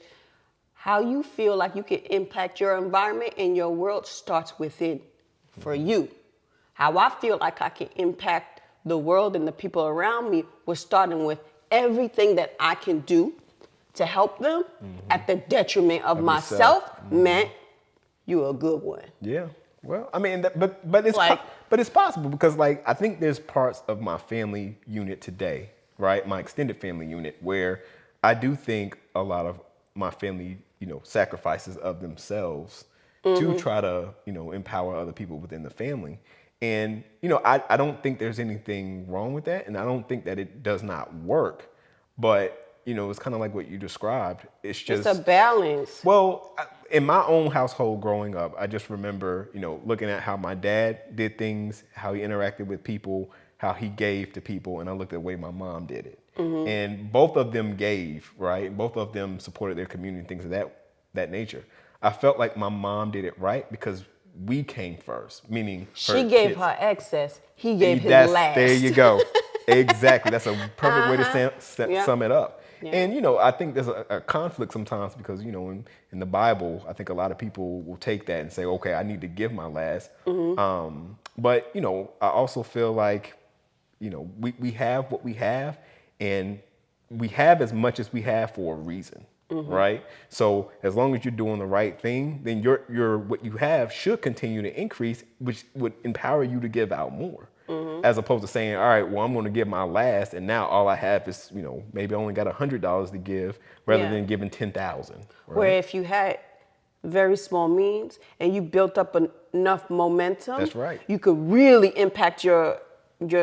Speaker 1: how you feel like you can impact your environment and your world starts within for you. How I feel like I can impact the world and the people around me was starting with everything that I can do to help them at the detriment of myself meant you're a good one.
Speaker 2: Yeah. Well, I mean, but it's
Speaker 1: Like-
Speaker 2: but it's possible because like I think there's parts of my family unit today, right? My extended family unit where I do think a lot of my family, sacrifices of themselves to try to, empower other people within the family. And, I don't think there's anything wrong with that. And I don't think that it does not work. But, it's kind of like what you described. It's just
Speaker 1: It's a balance.
Speaker 2: well, in my own household growing up, I just remember, looking at how my dad did things, how he interacted with people, how he gave to people, and I looked at the way my mom did it. And both of them gave, right? Both of them supported their community, things of that nature. I felt like my mom did it right because we came first, meaning
Speaker 1: She gave
Speaker 2: kids.
Speaker 1: her excess. He gave his
Speaker 2: That's-
Speaker 1: last.
Speaker 2: There you go. Exactly. That's a perfect way to
Speaker 1: Yep.
Speaker 2: sum it up.
Speaker 1: Yeah.
Speaker 2: And, I think there's a conflict sometimes because, in the Bible, I think a lot of people will take that and say, okay, I need to give my last. But, I also feel like, we have what we have and we have as much as we have for a reason. Right. So as long as you're doing the right thing, then your what you have should continue to increase, which would empower you to give out more. As opposed to saying, all right, well, I'm going to give my last, and now all I have is, maybe I only got $100 to give, rather
Speaker 1: Yeah.
Speaker 2: than giving 10,000. Right?
Speaker 1: Where if you had very small means and you built up enough momentum,
Speaker 2: That's right.
Speaker 1: you could really impact your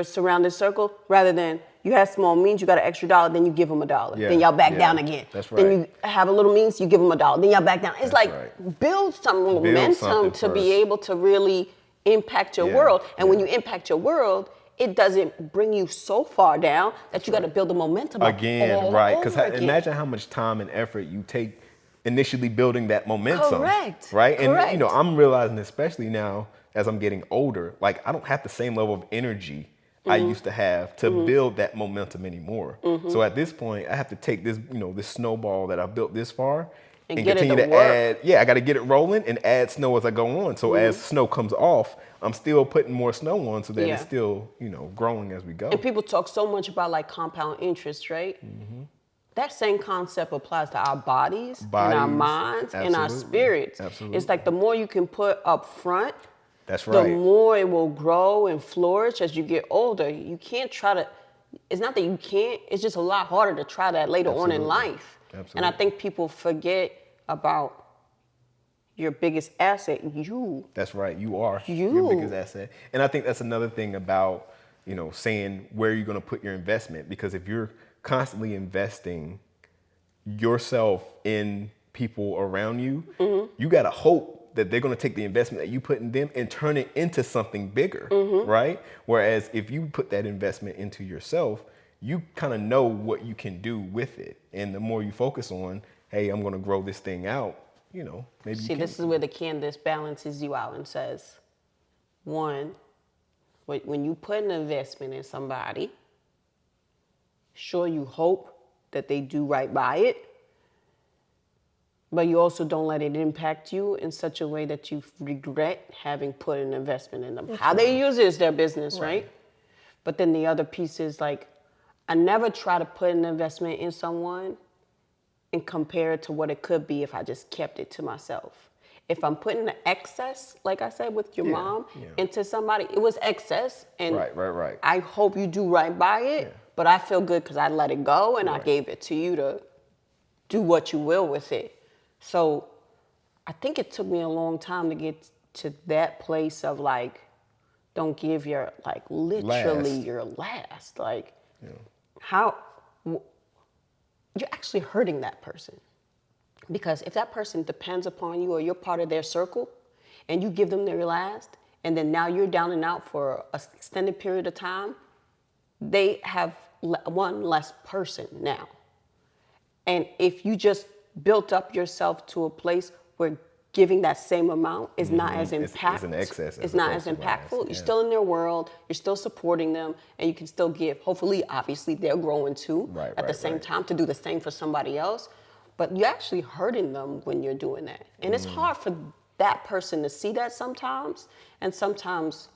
Speaker 1: surrounding circle rather than you have small means, you got an extra dollar, then you give them $1.
Speaker 2: Yeah,
Speaker 1: Then y'all back
Speaker 2: yeah,
Speaker 1: down again.
Speaker 2: that's
Speaker 1: Then
Speaker 2: right.
Speaker 1: you have a little means, you give them $1, then y'all back down. It's
Speaker 2: That's
Speaker 1: like
Speaker 2: right.
Speaker 1: build some momentum
Speaker 2: something
Speaker 1: to be
Speaker 2: first.
Speaker 1: able to really impact your
Speaker 2: Yeah,
Speaker 1: world. And when
Speaker 2: yeah.
Speaker 1: you impact your world, it doesn't bring you so far down that you got to build the momentum up
Speaker 2: Again,
Speaker 1: all
Speaker 2: right?
Speaker 1: over
Speaker 2: Because
Speaker 1: again.
Speaker 2: imagine how much time and effort you take initially building that momentum.
Speaker 1: Correct,
Speaker 2: Right?
Speaker 1: correct.
Speaker 2: And I'm realizing, especially now as I'm getting older, like I don't have the same level of energy I used to have to build that momentum anymore. So at this point, I have to take this, this snowball that I've built this far
Speaker 1: And
Speaker 2: and
Speaker 1: get it
Speaker 2: continue
Speaker 1: to
Speaker 2: to
Speaker 1: work.
Speaker 2: add. Yeah, I got to get it rolling and add snow as I go on. So as snow comes off, I'm still putting more snow on so that
Speaker 1: Yeah.
Speaker 2: it's still, growing as we go.
Speaker 1: And people talk so much about like compound interest, right? That same concept applies to our bodies and our
Speaker 2: Bodies,
Speaker 1: minds and our
Speaker 2: absolutely,
Speaker 1: spirits.
Speaker 2: absolutely.
Speaker 1: It's like the more you can put up front,
Speaker 2: That's
Speaker 1: the
Speaker 2: right.
Speaker 1: more it will grow and flourish as you get older. You can't try to, it's not that you can't, it's just a lot harder to try that later on in
Speaker 2: Absolutely.
Speaker 1: life. And I
Speaker 2: Absolutely.
Speaker 1: think people forget about your biggest asset, you.
Speaker 2: That's right. You are
Speaker 1: You.
Speaker 2: your biggest asset. And I think that's another thing about, saying where you're going to put your investment. Because if you're constantly investing yourself in people around you, you got to hope that they're going to take the investment that you put in them and turn it into something bigger, right? Whereas if you put that investment into yourself, you kind of know what you can do with it. And the more you focus on, hey, I'm going to grow this thing out, maybe you
Speaker 1: See,
Speaker 2: can.
Speaker 1: this is where the Candace balances you out and says, one, when you put an investment in somebody, sure, you hope that they do right by it, but you also don't let it impact you in such a way that you regret having put an investment in them. How they use it is their business, right? But then the other piece is like, I never try to put an investment in someone and compare it to what it could be if I just kept it to myself. If I'm putting the excess, like I said with your
Speaker 2: Yeah,
Speaker 1: mom,
Speaker 2: yeah.
Speaker 1: into somebody, it was excess. And
Speaker 2: Right.
Speaker 1: I hope you do right by it,
Speaker 2: Yeah.
Speaker 1: but I feel good because I let it go and I
Speaker 2: Right.
Speaker 1: gave it to you to do what you will with it. So I think it took me a long time to get to that place of like, don't give your, like literally
Speaker 2: Last.
Speaker 1: your last. Like, how, you're actually hurting that person. Because if that person depends upon you or you're part of their circle and you give them their last, and then now you're down and out for an extended period of time, they have one less person now. And if you just built up yourself to a place where giving that same amount is not as impactful.
Speaker 2: It's an excess.
Speaker 1: It's not as impactful. You're still in their world. You're still supporting them, and you can still give. Hopefully, obviously, they're growing too at the same time to do the same for somebody else. But you're actually hurting them when you're doing that, and it's hard for that person to see that sometimes. And sometimes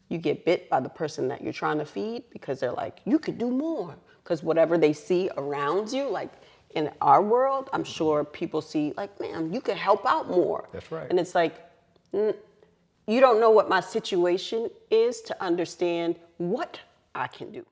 Speaker 1: you get bit by the person that you're trying to feed because they're like, you could do more. Because whatever they see around you, like in our world, I'm sure people see like, man, you could help out more.
Speaker 2: That's right.
Speaker 1: And it's like, you don't know what my situation is to understand what I can do.